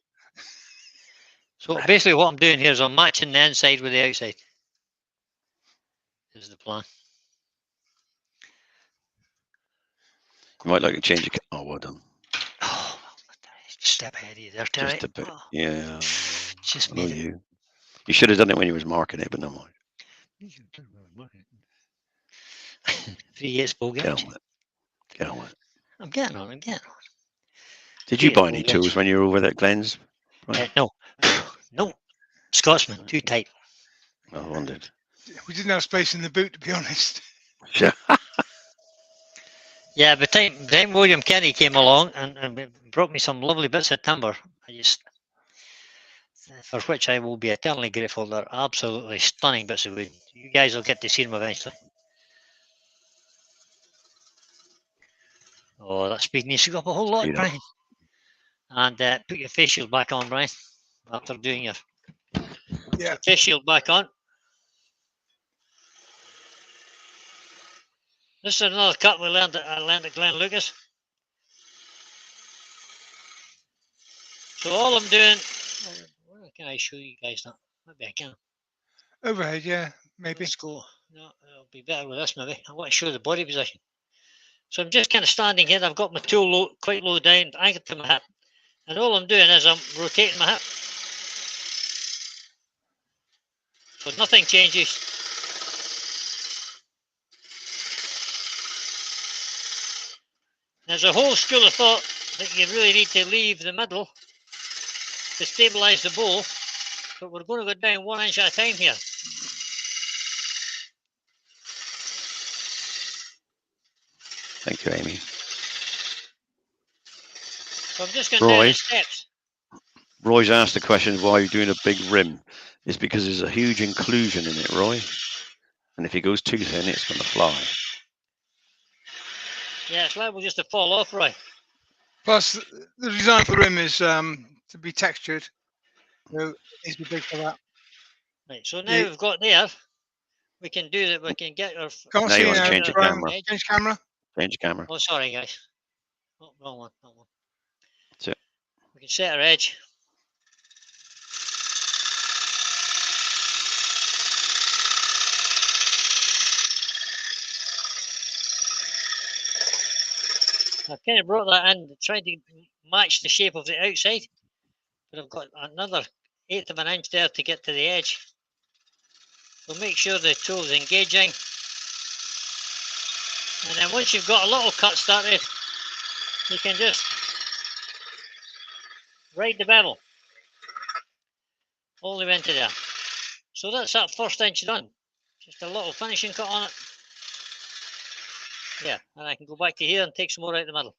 So basically what I'm doing here is I'm matching the inside with the outside. This is the plan. You might like to change your... Oh, well done. Oh, step ahead of you there, Terry. Just a bit. Yeah. Just made it. You should have done it when you was marking it, but no more. 3 years, Paul. Get on with it. I'm getting on. Did you buy any Williams. tools when you were over at Glenn's? No, no, Scotsman, too tight. I wondered. We didn't have space in the boot, to be honest. Yeah, but time William Kenny came along and brought me some lovely bits of timber. For which I will be eternally grateful. They're absolutely stunning bits of wood. You guys will get to see them eventually. Oh, that speed needs to go up a whole lot, Speed up. Brian. And put your face shield back on, Brian, after doing your Yeah. face shield back on. This is another cut I learned at Glen Lucas. So all I'm doing, where can I show you guys that? Maybe I can. Overhead, yeah, maybe. Let's go. No, it'll be better with this maybe. I want to show the body position. So I'm just kind of standing here. I've got my tool quite low down, anchored to my hip. And all I'm doing is I'm rotating my hip. So nothing changes. There's a whole school of thought that you really need to leave the middle to stabilise the bowl. But we're going to go down 1 inch at a time here. Thank you, Amy. So I'm just going down Roy? the steps. Roy's asked the question why you're doing a big rim. It's because there's a huge inclusion in it, Roy. And if it goes too thin, it's going to fly. Yeah, it's liable just to fall off, Roy. Plus, the design for the rim is to be textured. So it needs to be big for that. Right, so now Yeah. we've got there. We can do that. We can get our. Can't Now see you want to now, change the Brian. camera. Change camera. Change the camera. Oh, sorry, guys. Oh, wrong one. Wrong one. That's it. We can set our edge. I've kind of brought that in, trying to match the shape of the outside, but I've got another 1/8 of an inch there to get to the edge. So make sure the tool is engaging. And then once you've got a little cut started, you can just ride the bevel all the way into there. So that's that first inch done. Just a little finishing cut on it. Yeah, and I can go back to here and take some more out the middle.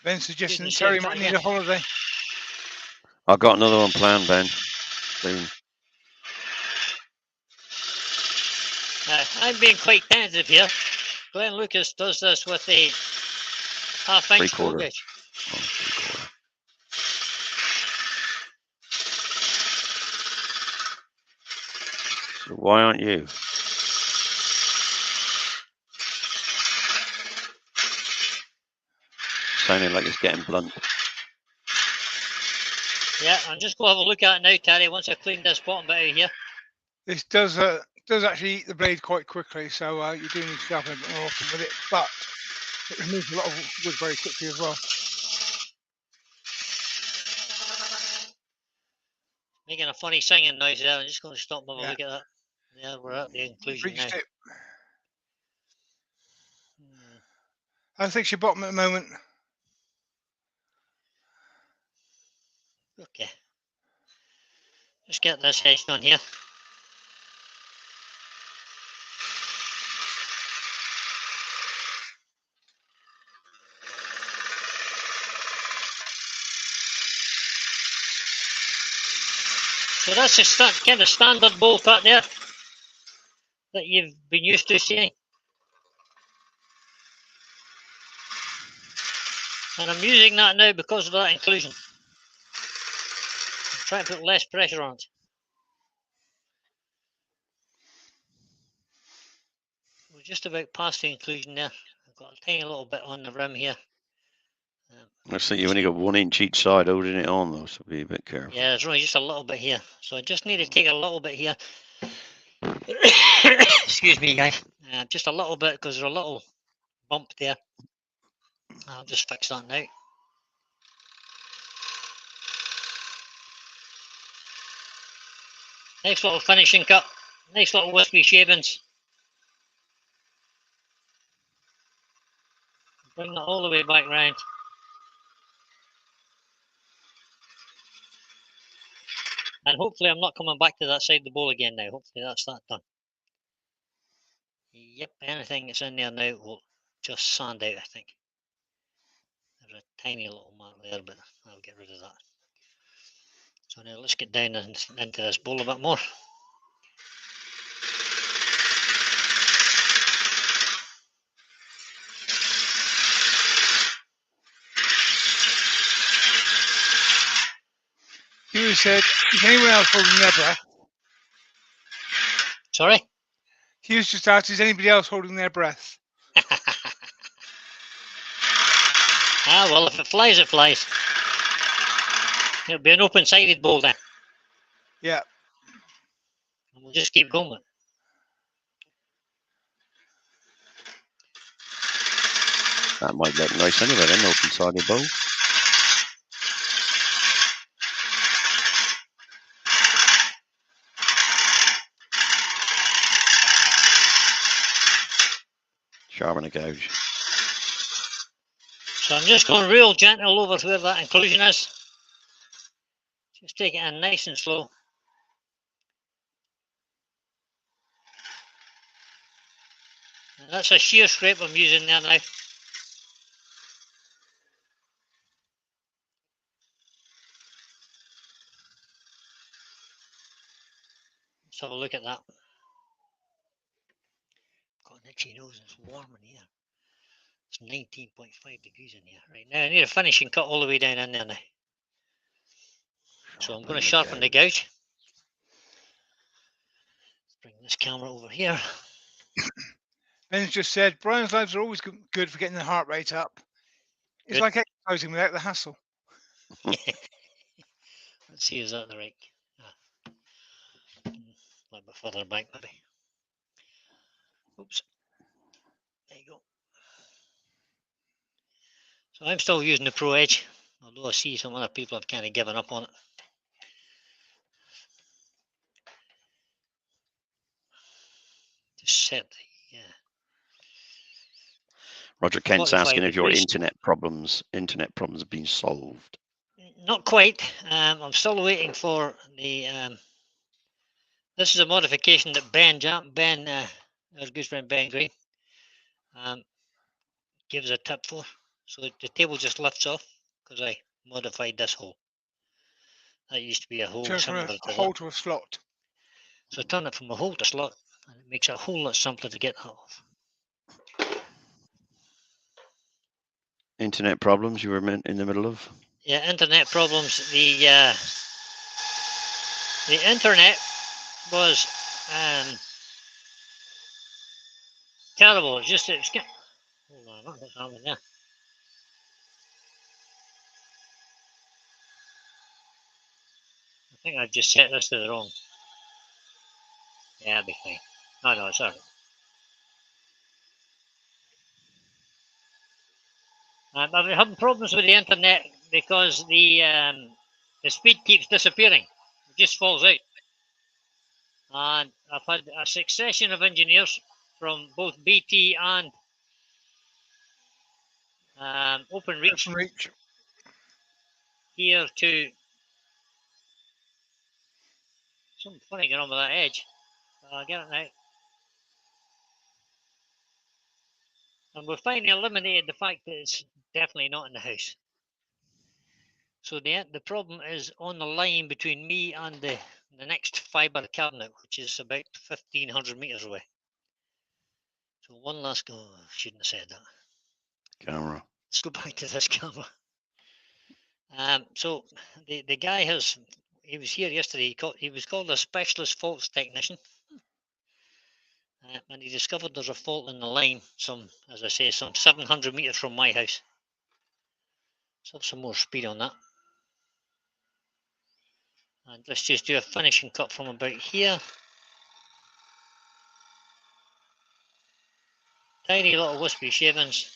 Ben suggesting me, Terry try might again. need a holiday. I've got another one planned, Ben. Soon. I'm being quite tentative here. Glenn Lucas does this with a 1/2 inch tool 3/4. gauge. Oh, 3/4. So why aren't you? Sounding like it's getting blunt. Yeah, I'm just going to have a look at it now, Terry, once I've cleaned this bottom bit out here. This does actually eat the blade quite quickly, so you do need to sharpen a bit more often with it, but it removes a lot of wood very quickly as well. Making a funny singing noise there. I'm just going to stop and have a Yeah. look at that. Yeah, we're at the inclusion now. Reached it. How thick's your bottom at the moment? Okay. Let's get this edge done here. So that's a kind of standard bowl cut there that you've been used to seeing. And I'm using that now because of that inclusion. I'm trying to put less pressure on it. We're just about past the inclusion there. I've got a tiny little bit on the rim here. Looks like you've only got 1 inch each side holding it on, though, so be a bit careful. Yeah, there's only just a little bit here. So I just need to take a little bit here. Excuse me, guys. Just a little bit because there's a little bump there. I'll just fix that now. Nice little finishing cut. Nice little wispy shavings. Bring that all the way back round. And hopefully I'm not coming back to that side of the bowl again now. Hopefully that's that done. Yep, anything that's in there now will just sand out, I think. There's a tiny little mark there, but I'll get rid of that. So now let's get down into this bowl a bit more. You said, is anyone else holding their breath? Sorry? Hughes just asked, is anybody else holding their breath? Ah, well, if it flies, it flies. It'll be an open-sided bowl then. Yeah. And we'll just keep going with it. That might look nice anyway, then, open-sided bowl. Sharpen a gouge. So I'm just going real gentle over where that inclusion is. Just take it in nice and slow. And that's a shear scrape I'm using there now. Let's have a look at that. Got an itchy nose, it's warm in here. It's 19.5 degrees in here. Right now I need a finishing cut all the way down in there now. So I'm going to sharpen the gouge. Let's bring this camera over here. Ben's just said, Brian's lives are always good for getting the heart rate up. It's Good. like exercising without the hassle. Let's see, is that the right? A little bit further back maybe. Oops. There you go. So I'm still using the Pro Edge, although I see some other people have kind of given up on it. Just set the Roger Kent's 45 asking if your degrees. internet problems have been solved. Not quite. I'm still waiting for the. This is a modification that our good friend Ben Green, gives a tip for. So the table just lifts off because I modified this hole. That used to be a hole Turn from similar a to hole that. to a slot. So I turn it from a hole to slot, and it makes it a whole lot simpler to get that off. Internet problems you were in the middle of? Yeah, internet problems. The internet was terrible. It's just it's. Hold on, what's happening there? I think I've just set this to the wrong. Yeah, that'll be fine. No, it's alright. I've been having problems with the internet because the speed keeps disappearing. It just falls out. And I've had a succession of engineers from both BT and OpenReach here to something funny going on with that edge. I'll get it now. And we've finally eliminated the fact that it's definitely not in the house. So the problem is on the line between me and the next fibre cabinet, which is about 1,500 metres away. So one last go. Oh, I shouldn't have said that. Camera. Let's go back to this camera. So the guy he was here yesterday. He was called a specialist faults technician. And he discovered there's a fault in the line, as I say, some 700 metres from my house. Let's have some more speed on that. And let's just do a finishing cut from about here. Tiny little wispy shavings.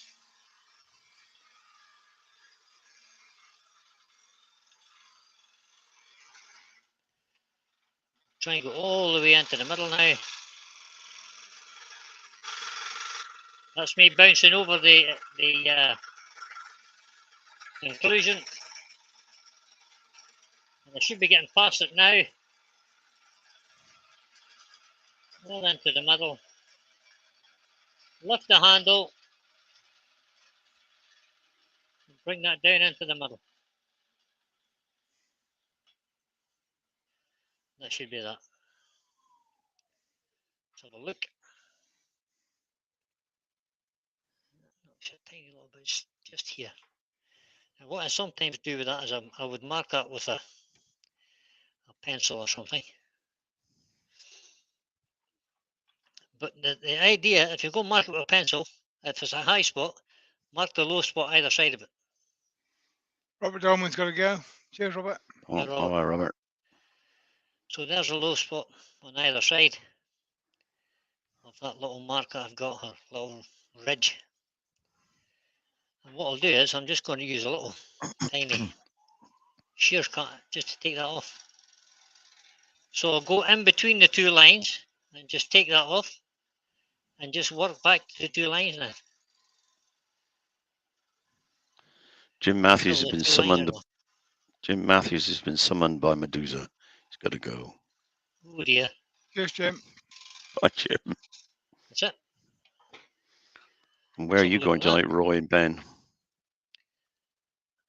Try and go all the way into the middle now. That's me bouncing over the inclusion. And I should be getting past it now. Well into the middle. Lift the handle. And bring that down into the middle. That should be that. Let's have a look. It's a tiny little bit just here. And what I sometimes do with that is I would mark that with a pencil or something. But the idea, if you go mark it with a pencil, if it's a high spot, mark the low spot either side of it. Robert Dolman's got to go. Cheers, Robert. Yeah, Oh, Robert. Robert. So there's a low spot on either side of that little mark that I've got, or little ridge. And what I'll do is I'm just going to use a little tiny shears cut just to take that off. So I'll go in between the two lines and just take that off and just work back to the two lines now. Jim Matthews Till has the been two lines summoned. are gone. Jim Matthews has been summoned by Medusa. He's got to go. Oh dear. Cheers, Jim. Bye, Jim. That's it. And where are Let's have you a look going at that. tonight, Roy and Ben?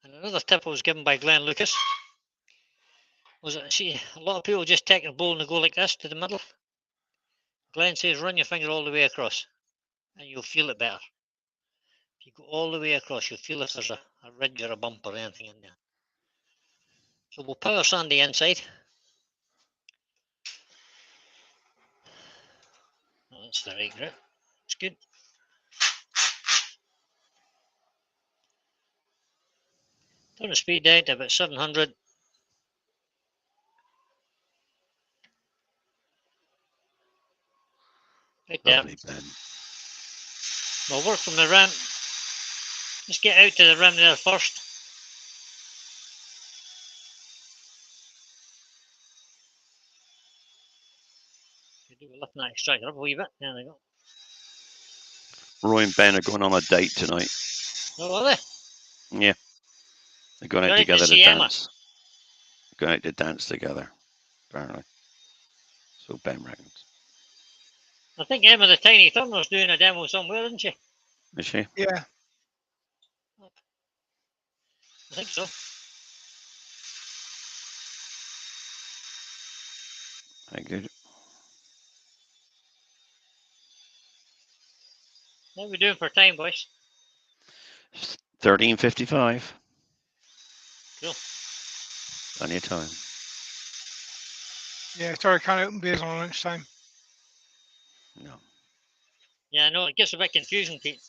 And another tip I was given by Glenn Lucas was that, see, a lot of people just take a bowl and go like this to the middle. Glenn says run your finger all the way across and you'll feel it better. If you go all the way across, you'll feel if there's a ridge or a bump or anything in there. So we'll power sand the inside. Oh, that's the right grip. It's good. Turn the speed down to about 700. Right there. Lovely, Ben. We'll work from the rim. Just get out to the rim there first. Do a lift that extractor up a wee bit. There we go. Roy and Ben are going on a date tonight. Oh, are they? Yeah. They're going out Going out to together to see Emma. dance. Going out to dance together, apparently. So Ben reckons. I think Emma the Tiny Turner's doing a demo somewhere, isn't she? Is she? Yeah. I think so. Very good. What are we doing for time, boys? 13:55. Cool. Plenty of time. Yeah, sorry, I can't open beers on lunchtime. No. Yeah, I know, it gets a bit confusing, Pete.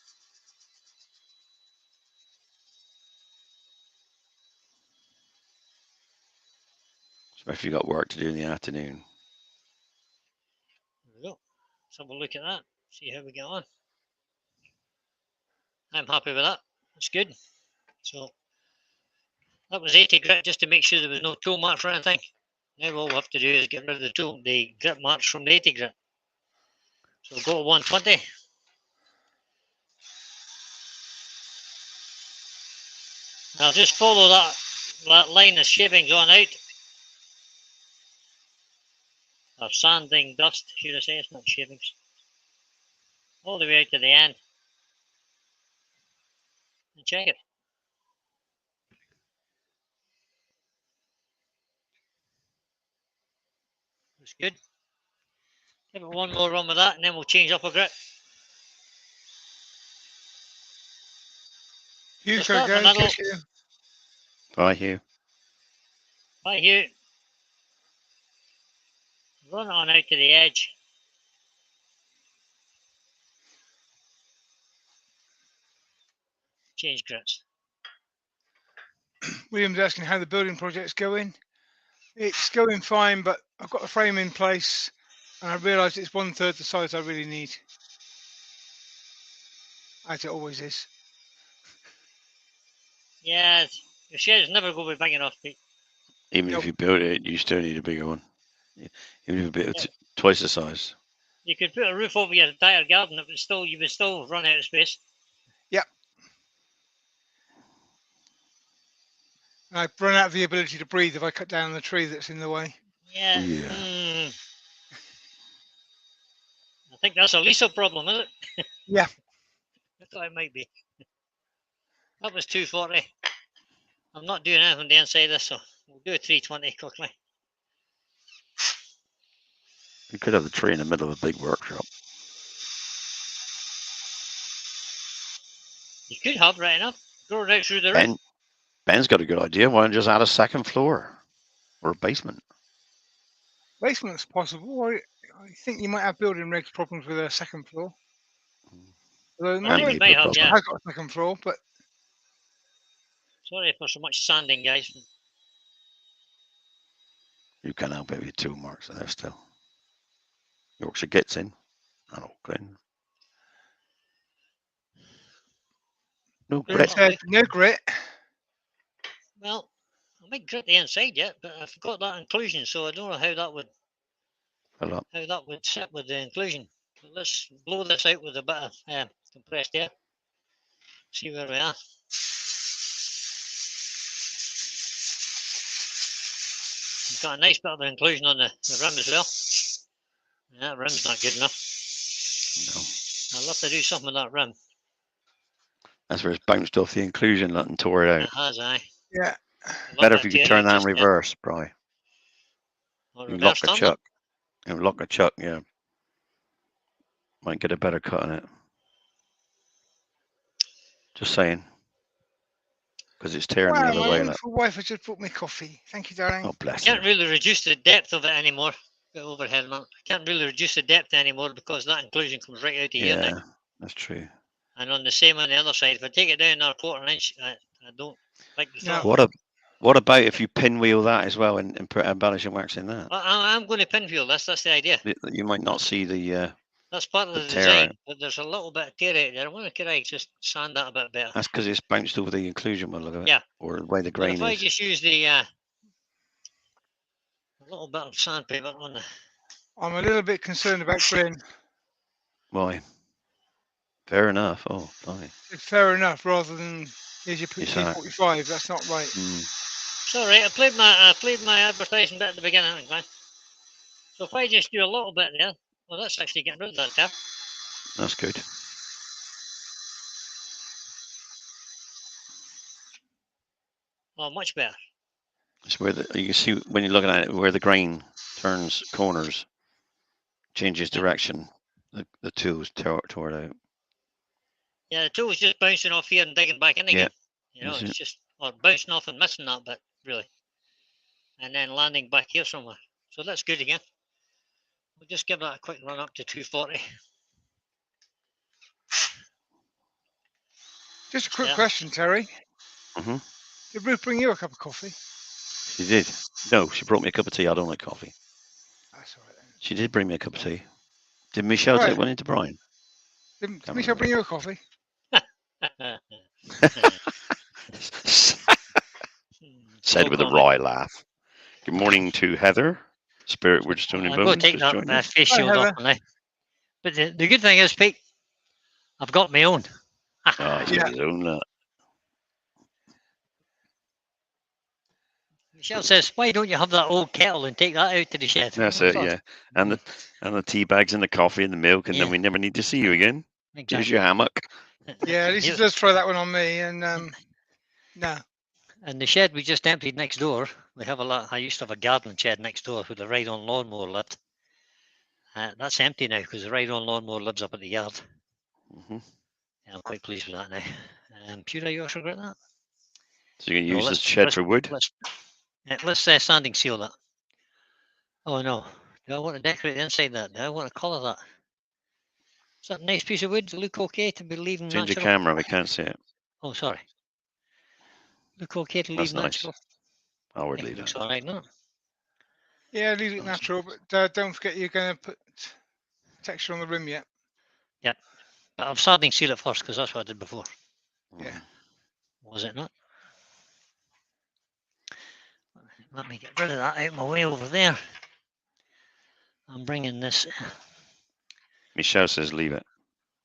Especially if you've got work to do in the afternoon. There we go. Let's have a look at that. See how we get on. I'm happy with that. That's good. So that was 80 grit just to make sure there was no tool marks or anything. Now all we have to do is get rid of the grip marks from the 80 grit. So we'll go to 120. I'll just follow that line of shavings on out. Or sanding dust, should I say, it's not shavings. All the way out to the end. And check it. That's good. Give it one more run with that and then we'll change up a grit. Hugh's So got to start in go. the middle. Cheers, Hugh. Bye, Hugh. Right here. Run it on out to the edge. Change grits. William's asking how the building project's going. It's going fine, but I've got the frame in place and I realised it's 1/3 the size I really need. As it always is. Yeah, your shed's never going to be big enough, Pete. Even Nope. if you build it, you still need a bigger one. Even if you build Yeah. twice the size. You could put a roof over your entire garden. It would still, you would still run out of space. And I've run out of the ability to breathe if I cut down the tree that's in the way. Yeah. Yeah. I think that's a Lisa problem, is it? Yeah. I thought it might be. That was 240. I'm not doing anything on the inside of this, so we'll do a 320 quickly. You could have the tree in the middle of a big workshop. You could have, right enough. Grow right through the roof. Ben's got a good idea. Why don't you just add a second floor or a basement? Basement's possible. I think you might have building regs problems with a second floor. Although my think road you might have, yeah. has got a second floor, but Sorry for so much sanding, guys. You can help it with 2 marks there still. Yorkshire gets in. And Auckland. No Grit grit. said no grit. Well, I might grit the inside yet, but I've got that inclusion, so I don't know how that would Fill up. sit with the inclusion. But let's blow this out with a bit of compressed air. See where we are. We've got a nice bit of inclusion on the rim as well. Yeah, that rim's not good enough. No. I'll have to do something with that rim. That's where it's bounced off the inclusion and tore it out. It has, aye. Yeah. Better if you could turn that in reverse, Bri. You lock a chuck. You lock a chuck, yeah. Might get a better cut on it. Just saying. Because it's tearing the Wow, other my way. wonderful wife has just brought me coffee. Thank you, darling. Oh, bless Can't you. really reduce the depth of it anymore. The overhead mount. Can't really reduce the depth anymore because that inclusion comes right out of here now. Yeah, that's true. And on the same on the other side, if I take it down another quarter inch, I don't like the thought. What about if you pinwheel that as well and put embellishing wax in that? I'm going to pinwheel this. That's the idea. You might not see the. That's part of the tear design, out. but there's a little bit of tear out there. I wonder could I just sand that a bit better? That's because it's bounced over the inclusion one, look at it. Yeah. Or the way the But grain if I is. just use the a little bit of sandpaper on the. I'm a little bit concerned about Grin. Why? Fair enough. Oh, fine. Fair enough, rather than here's your Yes, sir. P45. That's not right. It's all right. I played my advertising bit at the beginning, I think, man. So if I just do a little bit there, well, that's actually getting rid of that tear. That's good. Oh, much better. It's where you can see when you're looking at it where the grain turns corners, changes direction. The tools tore it out. Yeah, the tool's just bouncing off here and digging back in again. You know, That's it's it. just bouncing off and missing that bit, really. And then landing back here somewhere. So that's good again. We'll just give that a quick run up to 240. Just a quick question, Terry. Mm-hmm. Did Ruth bring you a cup of coffee? She did. No, she brought me a cup of tea. I don't like coffee. That's all right then. She did bring me a cup of tea. Did Michelle take one into Brian? Did Can't Michelle remember. bring you a coffee? Said with a wry laugh. Good morning to Heather. Spirit Woodstone and I'm going Bones to take just joined that us. face shield off now. But the good thing is, Pete, I've got my own. Oh, he's got his own. Michelle says, "Why don't you have that old kettle and take that out to the shed?" That's it, yeah. And the tea bags and the coffee and the milk, and then we never need to see you again. Exactly. Here's your hammock. Yeah, Lisa does try that one on me, and no. And the shed we just emptied next door, we have a lot. I used to have a garden shed next door with the ride-on lawnmower lived. That's empty now because the ride-on lawnmower lives up at the yard. Mm-hmm. Yeah, I'm quite pleased with that now. Should I Yorkshire grit that? So you can use this shed for wood? Let's sanding seal that. Oh no, do I want to decorate the inside of that? Do I want to colour that? Is that a nice piece of wood? Does it look okay to be leaving Change natural? the camera, we can't see it. Oh, sorry. Look okay to leave natural? Nice. I would leave Looks that. all right, no? Yeah, leave it natural, but don't forget you're going to put texture on the rim yet. Yeah, but I'll sanding seal it first because that's what I did before. Yeah. Was it not? Let me get rid of that out of my way over there. I'm bringing this Michelle says leave it.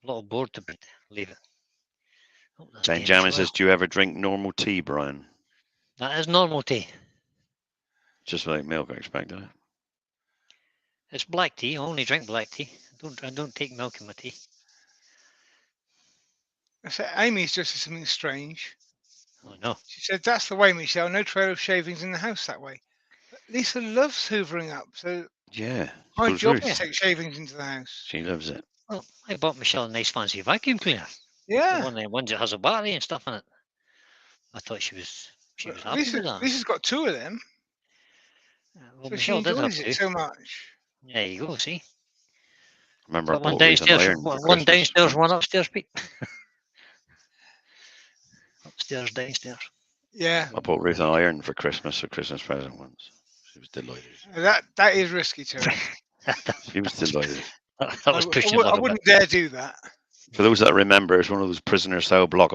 A little bored to leave it. Oh, that's dangerous Benjamin as well. says, do you ever drink normal tea, Brian? That is normal tea. Just like milk, I expect, isn't it? It's black tea. I only drink black tea. I don't take milk in my tea. I said, Amy's just said something strange. Oh no. She said, that's the way, Michelle. No trail of shavings in the house that way. But Lisa loves hoovering up, so Yeah. my Suppose job Ruth. is to take shavings into the house. She loves it. Well, I bought Michelle a nice fancy vacuum cleaner. Yeah. One of the ones that has a battery and stuff in it. I thought she was happy with that. Lisa's got 2 of them, Well, so Michelle she did have enjoys 2. it so much. There you go. See. Remember, I Got one bought Ruth an downstairs, iron for one Christmas downstairs, one once. upstairs, Pete. Upstairs, downstairs. Yeah. I bought Ruth an iron for Christmas, a Christmas present once. She was delighted. That is risky, Terry. She was delighted. That was pushing it I up a bit. wouldn't dare do that. For those that remember, it's one of those prisoner style block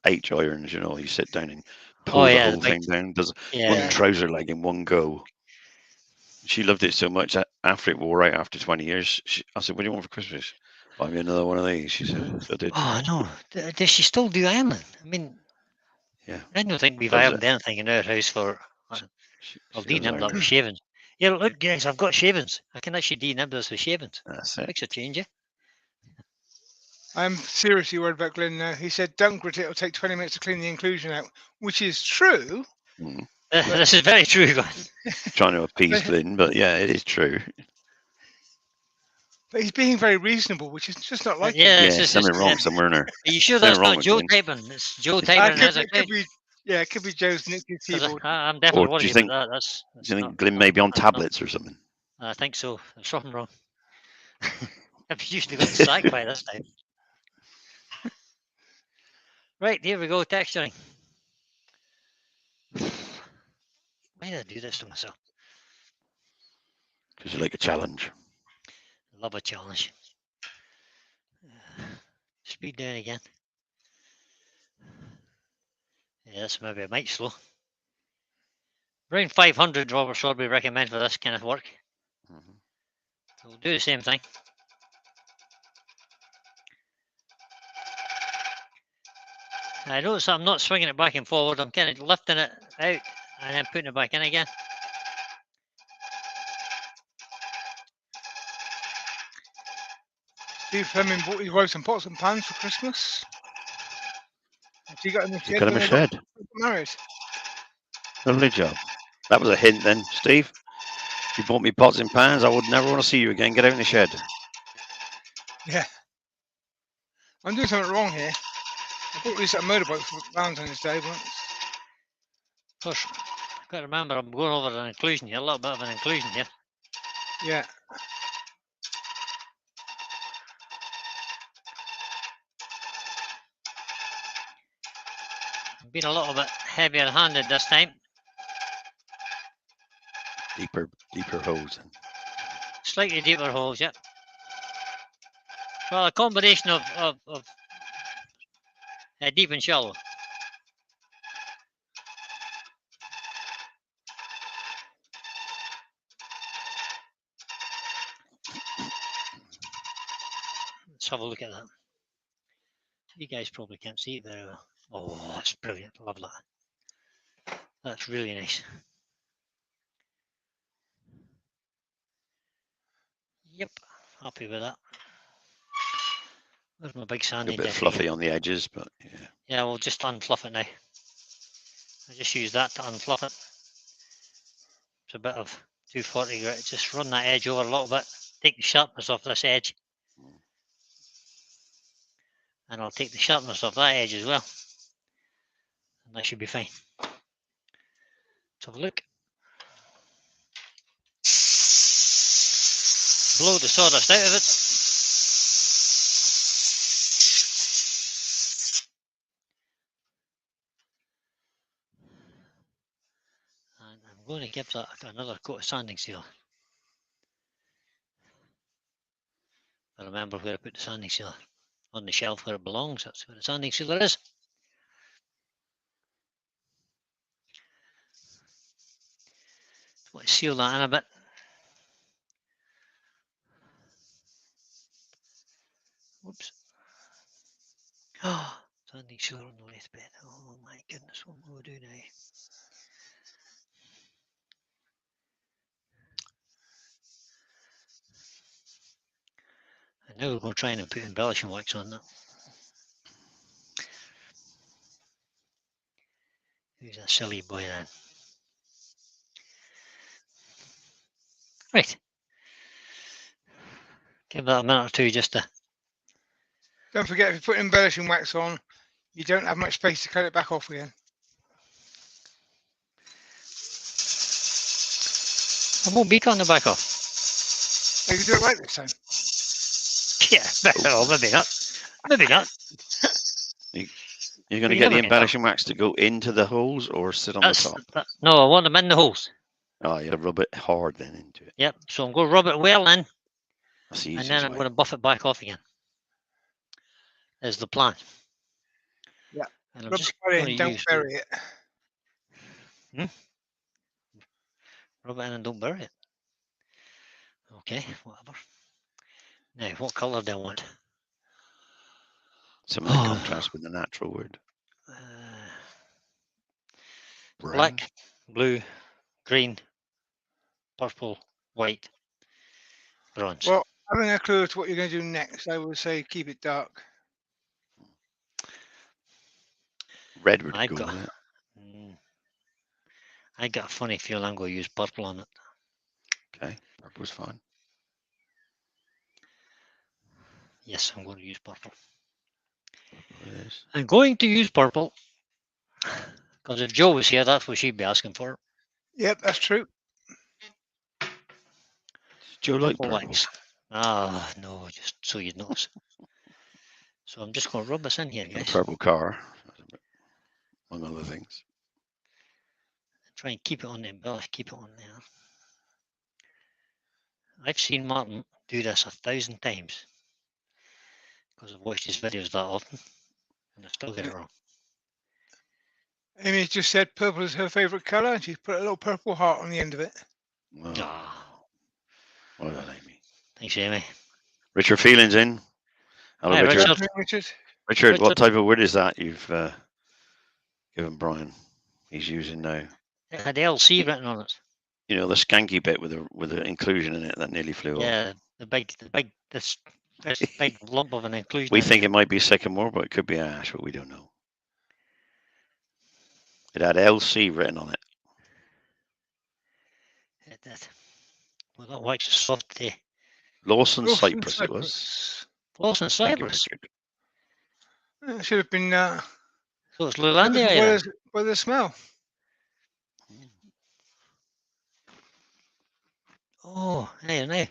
H irons, you know, you sit down and pull Oh the yeah, whole thing down, does yeah. one trouser leg in one go. She loved it so much that after it wore out after 20 years, I said, what do you want for Christmas? Buy me another one of these. She said, I did. Oh no, does she still do ironing? I mean, Yeah. I don't think we've Loves ironed anything in our house for. She I'll loves denib that ironing. with shavings. Yeah, look, guys, I've got shavings. I can actually denib this with shavings. That's it. Makes a change, eh? I'm seriously worried about Glenn now. He said, don't grit it, it'll take 20 minutes to clean the inclusion out, which is true. Mm. This is very true, guys. Trying to appease Glyn, but yeah, it is true. But he's being very reasonable, which is just not like him. Yeah, Yeah, it's just, something wrong somewhere in there. Are you sure Something that's wrong not with Joe Glyn. typing? It's Joe typing. It could be, yeah, it could be Joe's nicked his 'Cause keyboard. I'm Or definitely do worried you think, about that. do you think Glyn may be on tablets or something? I think so. There's something wrong. I've usually got the sack by this time. Right, here we go, texturing. Why did I do this to myself? Because you like a challenge. Love a challenge. Speed down again. Yeah, that's maybe a mite slow. Around 500 Robert Short we recommend for this kind of work. Mm-hmm. So we'll do the same thing. I notice I'm not swinging it back and forward. I'm kind of lifting it out and then putting it back in again. Steve Fleming bought his wife some pots and pans for Christmas. And she got him a shed. Got him a when they shed. got married. Lovely job. That was a hint then, Steve. If you bought me pots and pans, I would never want to see you again. Get out in the shed. Yeah. I'm doing something wrong here. I bought Lisa a motorbike for Valentine's Day once. Of course, I've got to remember I'm going over an inclusion here, a little bit of an inclusion here. Yeah. I'm being a little bit heavier handed this time. Deeper holes. Slightly deeper holes, yeah. Well, a combination of deep and shallow. Let's have a look at that. You guys probably can't see it very well. Oh, that's brilliant. Love that. That's really nice. Yep, happy with that. There's my big A sanding bit deck fluffy again. on the edges, but yeah. Yeah, we'll just unfluff it now. I just use that to unfluff it. It's a bit of 240 grit. Just run that edge over a little bit. Take the sharpness off this edge. And I'll take the sharpness off that edge as well. And that should be fine. Let's have a look. Blow the sawdust out of it. And I'm going to give that another coat of sanding sealer. I remember where I put the sanding sealer. On the shelf where it belongs. That's where the sanding sealer is. Let's seal that in a bit. Whoops. Oh, standing sure on the left bed. Oh my goodness, what will we do now? And now we're going to try and put embellishing wax on that. Who's a silly boy then? Right. Give that a minute or two just to. Don't forget, if you put embellishing wax on, you don't have much space to cut it back off again. I won't be cutting the back off. You can do it right this time. Yeah, well, maybe not. Maybe not. You're going to You get never the get embellishing wax to go into the holes or sit on the top? No, I want them in the holes. Oh, you rub it hard then into it. Yep. So I'm going to rub it well in, That's the and easiest then I'm way. going to buff it back off again. Is the plan. Yeah. And I'm Rub just it right going in, to don't use bury it. rub it in and don't bury it. Okay, whatever. Now, what colour do I want? Something that contrasts with the natural wood. Brown. Black, blue, green, purple, white, bronze. Well, having a clue as to what you're going to do next, I would say keep it dark. Red would I've go got, with it. I got a funny feeling I'm going to use purple on it. Okay, purple's fine. Yes, I'm going to use purple. Purple it is. I'm going to use purple because if Joe was here, that's what she'd be asking for. Yep, that's true. Does Joe like Purple purple? wax. Ah, no, just so you'd notice. So I'm just going to rub this in here, A guys. purple car, among other things. Try and keep it on the embellish, keep it on there. I've seen Martin do this 1,000 times because I've watched his videos that often and I still get it wrong. Amy just said purple is her favourite colour, and she's put a little purple heart on the end of it. Wow. Ah, Well done, Amy. thanks, Amy. Richard Feeling's in. Hello, Hi, Richard. Richard. Good afternoon, Richard. Richard, what type of wood is that you've given Brian? He's using now. It had LC written on it. You know, the skanky bit with the inclusion in it that nearly flew off. Yeah, this big lump of an inclusion. We think it might be sycamore, but it could be ash, but we don't know. It had LC written on it. It did. Well, that wax is soft today. Lawson Lawson Cypress it was. Lawson Thank you, Cypress. Richard. It should have been So it's Lulandia. by the smell. Oh, hey, now.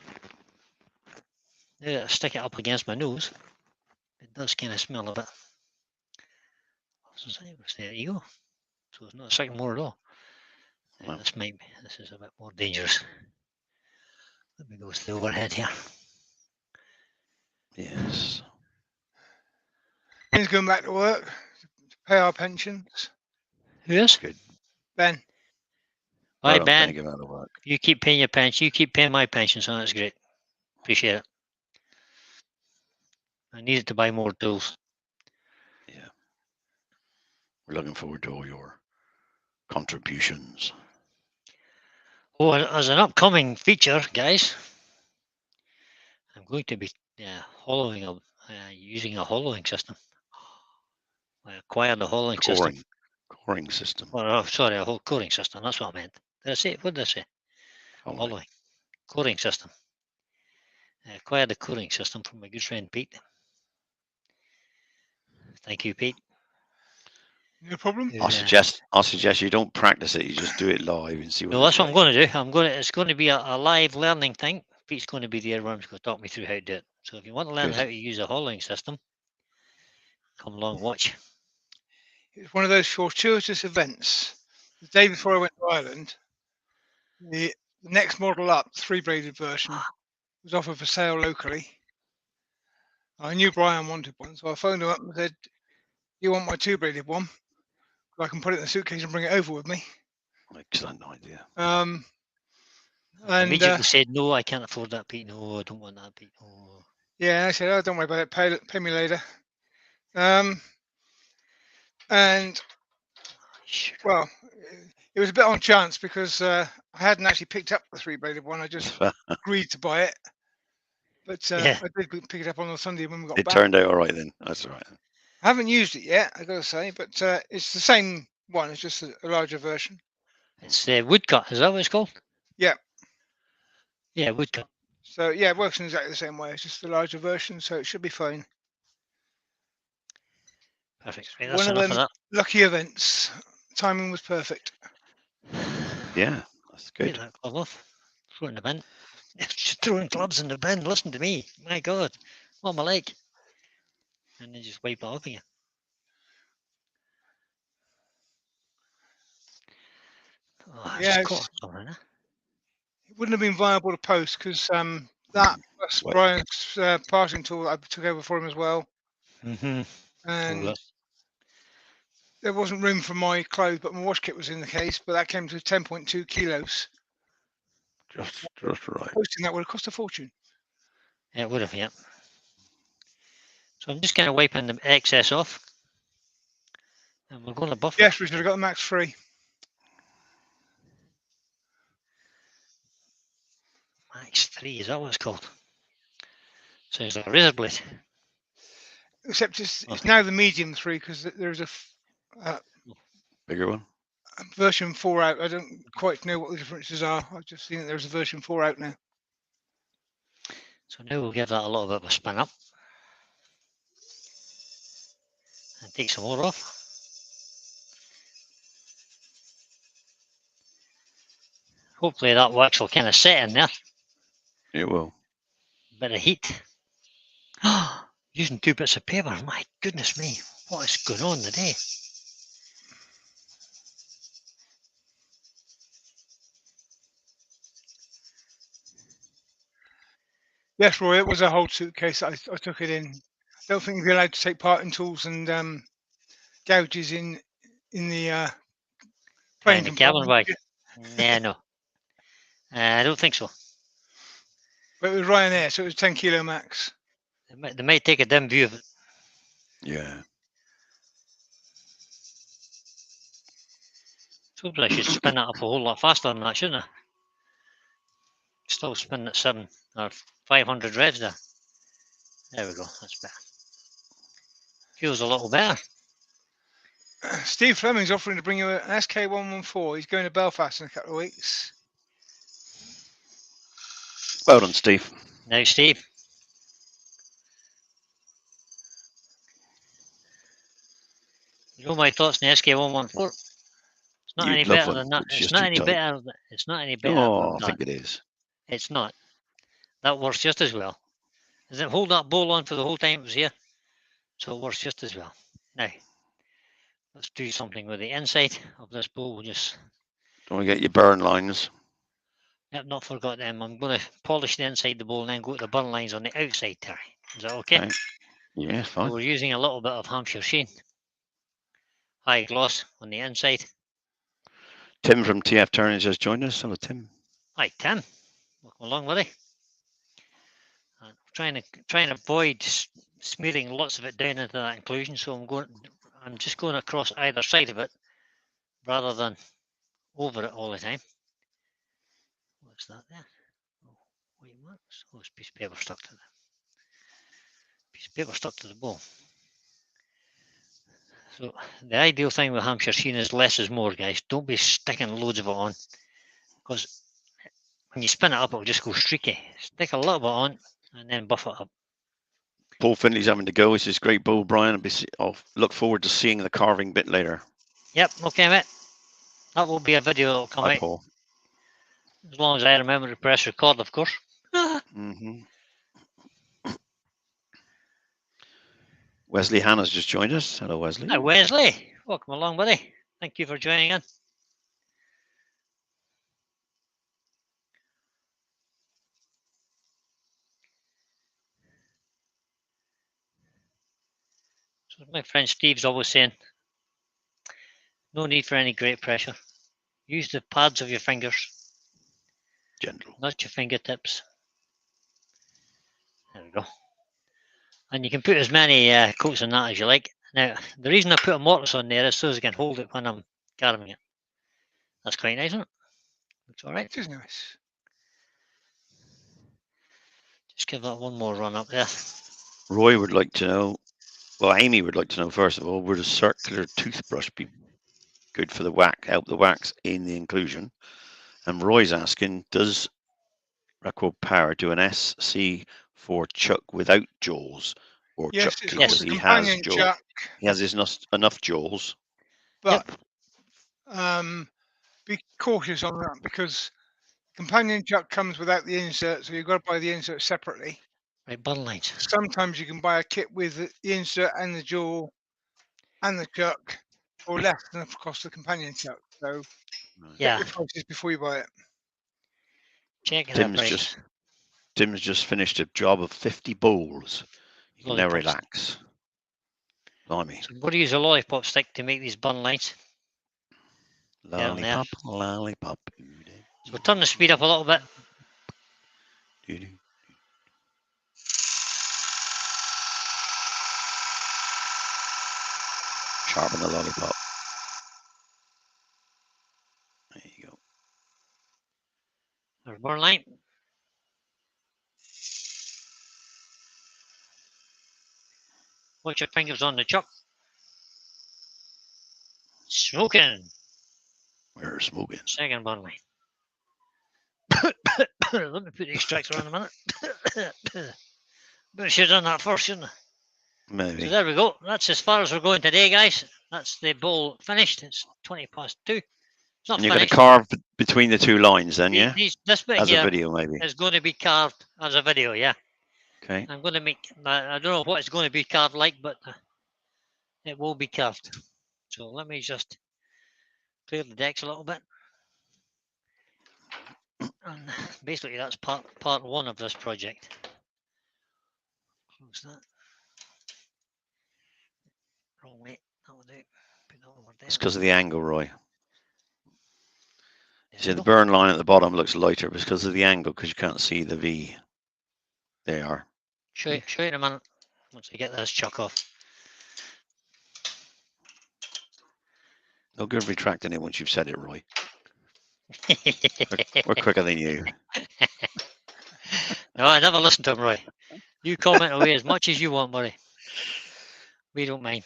Now I stick it up against my nose. It does kind of smell a bit. Lawson Cypress. There you go. So it's not a sycamore at all. Wow. This is a bit more dangerous. Let me go to the overhead here. Yes. Ben's going back to work to pay our pensions. Who is? Good. Ben. Bye, Well, Ben. thank you, out of work. You keep paying your pension. You keep paying my pension, so that's great. Appreciate it. I needed to buy more tools. Yeah. We're looking forward to all your contributions. Oh, as an upcoming feature, guys, I'm going to be hollowing using a hollowing system. I acquired a hollowing system. Coring system. Oh, sorry, a whole coring system. That's what I meant. Did I say? What did I say? Hollowing. Coring system. I acquired a coring system from my good friend Pete. Thank you, Pete. No problem. I'll suggest you don't practice it. You just do it live and see what. No, that's what I'm going to do. It's going to be a live learning thing. Pete's going to be there where he's going to talk me through how to do it. So if you want to learn how to use a hollowing system, come along and watch. It's one of those fortuitous events. The day before I went to Ireland, the next model up, 3-bladed version, was offered for sale locally. I knew Brian wanted one, so I phoned him up and said, "You want my 2-bladed one? I can put it in the suitcase and bring it over with me." Excellent idea. I immediately said, "No, I can't afford that, Pete. No, I don't want that, Pete." Oh. Yeah, I said, oh, don't worry about it. Pay me later. And Shoot. well, it was a bit on chance because I hadn't actually picked up the 3-bladed one. I just agreed to buy it, but Yeah. I did pick it up on the Sunday when we got It back. turned out all right then. That's all right. I haven't used it yet, I gotta say, but it's the same one. It's just a larger version. It's woodcut. Is that what it's called? Yeah. Yeah, woodcut. So yeah, it works in exactly the same way. It's just the larger version, so it should be fine. Perfect. Right, One that's of enough them of lucky events. Timing was perfect. that. Yeah, that's Get good. that club off. Throw it in the bin. Just throwing clubs in the bin. Listen to me. My God. What am I like? And then just wipe it off again. Oh, I Yeah, just caught something. it wouldn't have been viable to post because that plus What? Brian's passing tool I took over for him as well, Mm-hmm. and there wasn't room for my clothes, but my wash kit was in the case. But that came to 10.2 kilos. Just right. Posting that would have cost a fortune. Yeah, it would have, yeah. So I'm just kind of wiping the excess off. And we're going to buff it. Yes, Richard, I got the Max 3. Max 3, is that what it's called? Sounds like a razor blade. Except it's Oh. now the medium 3 because there's a Bigger one. version 4 out. I don't quite know what the differences are. I've just seen that there's a version 4 out now. So now we'll give that a little bit of a spin up. And take some more off. Hopefully that wax will kind of set in there. It will. Bit of heat. Using 2 bits of paper. My goodness me. What is going on today? Yes, Roy, it was a whole suitcase. I took it in. I don't think you're allowed to take parting tools and gouges in the plane In the cabin compartment. bag. No. I don't think so. But it was Ryanair, so it was 10 kilo max. They might take a dim view of it. Yeah. Suppose I should spin that up a whole lot faster than that, shouldn't I? Still spinning at 7 or 500 revs there. There we go, that's better. Feels a little better. Steve Fleming's offering to bring you an SK114. He's going to Belfast in a couple of weeks. Well done, Steve. Now, Steve. You know my thoughts on the SK114? It's not You'd any love better one. than that. It's It's just not too any tight. better. It's not any better Oh, than I that. think it is. It's not. That works just as well. Does it hold that bowl on for the whole time it was here? So it works just as well. Now, let's do something with the inside of this bowl. We'll just, Don't want to get your burn lines. yep, not forgot them. I'm going to polish the inside of the bowl and then go to the burn lines on the outside, Terry. Is that okay? Okay. Yeah, So fine. we're using a little bit of Hampshire sheen. High gloss on the inside. Tim from TF Turner just joined us. Hello, Tim. Hi, Tim. Welcome along, buddy. And trying to avoid smearing lots of it down into that inclusion, so I'm just going across either side of it rather than over it all the time. What's that there? Oh, white marks. Oh, it's a piece of paper stuck to the bowl. So the ideal thing with Hampshire sheen is less is more, guys. Don't be sticking loads of it on, because when you spin it up, it'll just go streaky. Stick a little bit on and then buff it up. Paul Finley's having to go. It's this great bowl, Brian. I'll look forward to seeing the carving bit later. Yep, okay, mate. That will be a video that'll come Hi, out. Paul. As long as I remember to press record, of course. Mm-hmm. Wesley Hannah's just joined us. Hello, Wesley. Hi, Wesley. Welcome along, buddy. Thank you for joining in. So my friend Steve's always saying, no need for any great pressure. Use the pads of your fingers, Gentle. not your fingertips. There we go. And you can put as many coats on that as you like. Now, the reason I put a mortise on there is so as I can hold it when I'm carving it. That's quite nice, isn't it? Looks all right. It is nice. Just give that one more run up there. Roy would like to know, well, Amy would like to know, first of all, would a circular toothbrush be good for the wax, help the wax in the inclusion? And Roy's asking, does Record Power do an SC4 chuck without jaws? Or Yes, chuck it's key? called Does the he has companion jaws? chuck, He has enough jaws. but be cautious on that because companion chuck comes without the insert, so you've got to buy the insert separately. Right, bun lines. Sometimes you can buy a kit with the insert and the jaw and the chuck for less than the cost of the companion chuck. So Yeah, check your prices before you buy it. check it Tim's out. just finished a job of 50 bowls. You can now Lollipops. relax. Blimey. So I'm going to use a lollipop stick to make these bun lines. Down there. Lollipop, lollipop. So turn the speed up a little bit. Sharpen the lollipop. There you go. There's one line. Watch your fingers on the chuck. Smoking. We're smoking. Second bun line. Let me put the extractor on a minute. But I should have done that first, shouldn't I? Maybe. So there we go. That's as far as we're going today, guys. That's the bowl finished. It's 2. It's not And you're going finished. to carve between the two lines then, yeah? This bit As here a video, maybe. is going to be carved as a video, yeah. Okay. I'm going to make, I don't know what it's going to be carved like, but it will be carved. So let me just clear the decks a little bit. And basically that's part one of this project. Close that. Wrong way. That will do. Put that over there. It's because of the angle, Roy. There See, we the go. burn line at the bottom looks lighter because of the angle, because you can't see the V. They are. Show you in a minute once I get this chuck off. No good retracting it once you've said it, Roy. We're quicker than you. No, I never listen to him, Roy. You comment away as much as you want, buddy. We don't mind.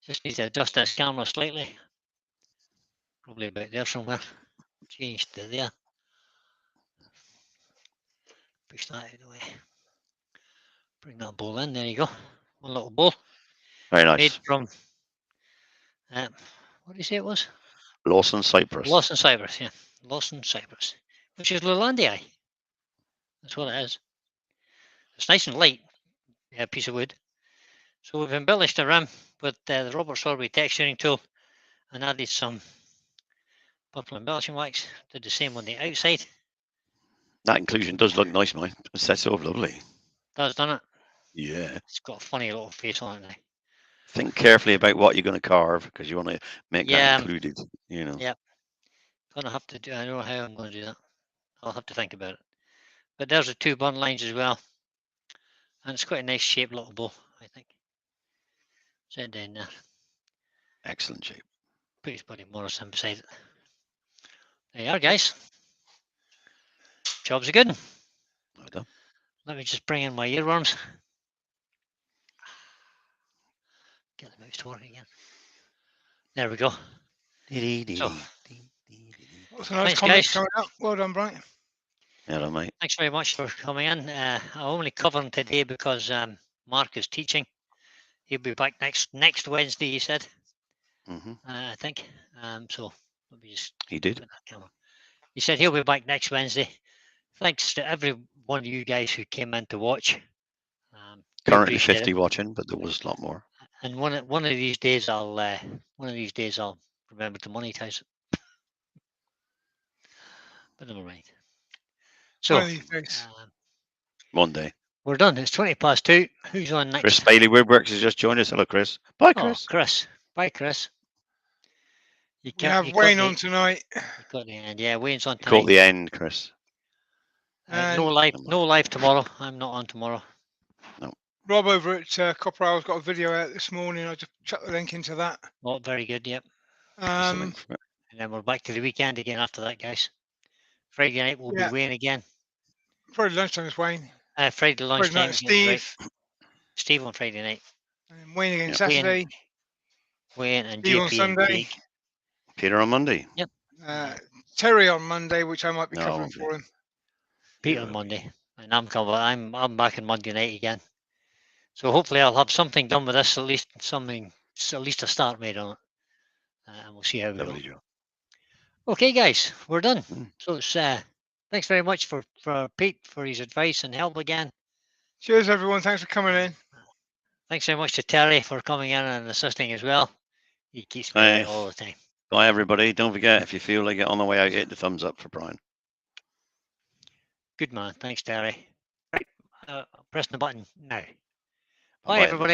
Just need to adjust this camera slightly. Probably about there somewhere. Change to there. Push that out of the way. Bring that bowl in. There you go. One little bowl. Very Made nice. from, what did you say it was? Lawson Cypress. Lawson Cypress, yeah. Lawson Cypress. Which is Lowlandii. That's what it is. It's nice and light. Yeah, piece of wood. So we've embellished the rim with the Robert Sorby texturing tool and added some purple embellishing wax. Did the same on the outside. That inclusion does look nice, mate. It's that sort of lovely. That's done it. Yeah. It's got a funny little face on it now. Think carefully about what you're going to carve because you want to make Yeah. that included, you know. Yeah. Gonna have to do, I don't know how I'm going to do that. I'll have to think about it. But there's the 2 bun lines as well. And it's quite a nice shaped little bow, I think. Set down there. Excellent shape. Put his buddy Morrison beside it. There you are, guys. Jobs are good. Well done. Let me just bring in my earworms. Get the mouse to work again. There we go. So, Lots of nice Thanks, comments guys. coming up. Well done, Brian. Hello, mate. thanks very much for coming in. I'm only covering today because Mark is teaching. He'll be back next Wednesday, he said. Mm-hmm. I think. So let me just He did. put that camera. He said he'll be back next Wednesday. Thanks to every one of you guys who came in to watch. We Currently appreciate 50 it. watching, but there was a lot more. And one of these days I'll remember to monetize it. But never mind. So One of these days. One day. we're done. It's 2:20. Who's on next? Chris Bailey Woodworks has just joined us. Hello, Chris. Bye, Oh, Chris. Chris. Bye, Chris. You We have you Wayne caught on tonight. You got the end. Yeah, Wayne's on You caught tonight. the end, Chris. No live tomorrow. I'm not on tomorrow. No. Rob over at Copper Isle's got a video out this morning. I just chucked the link into that. Oh, very good. Yep. Just a link for it. And then we're back to the weekend again after that, guys. Friday night we'll Yeah. be weighing again. Friday lunchtime is Wayne. Friday Friday lunchtime night, again, Steve. right. Steve on Friday night. And Wayne again Yeah. Saturday. Wayne and Steve on JP and Sunday. Craig. Peter on Monday. Terry on Monday, which I might be No, covering won't be. for him. Pete on Monday, and I'm back on Monday night again. So hopefully I'll have something done with this, at least a start made on it, and we'll see how we go. Lovely job. Okay, guys, we're done. Mm. So it's thanks very much for Pete for his advice and help again. Cheers, everyone. Thanks for coming in. Thanks very much to Terry for coming in and assisting as well. He keeps me Aye. right all the time. Bye, everybody. Don't forget, if you feel like it on the way out, hit the thumbs up for Brian. Good man. Thanks, Terry. Right, pressing the button now. Bye-bye, Bye, everybody.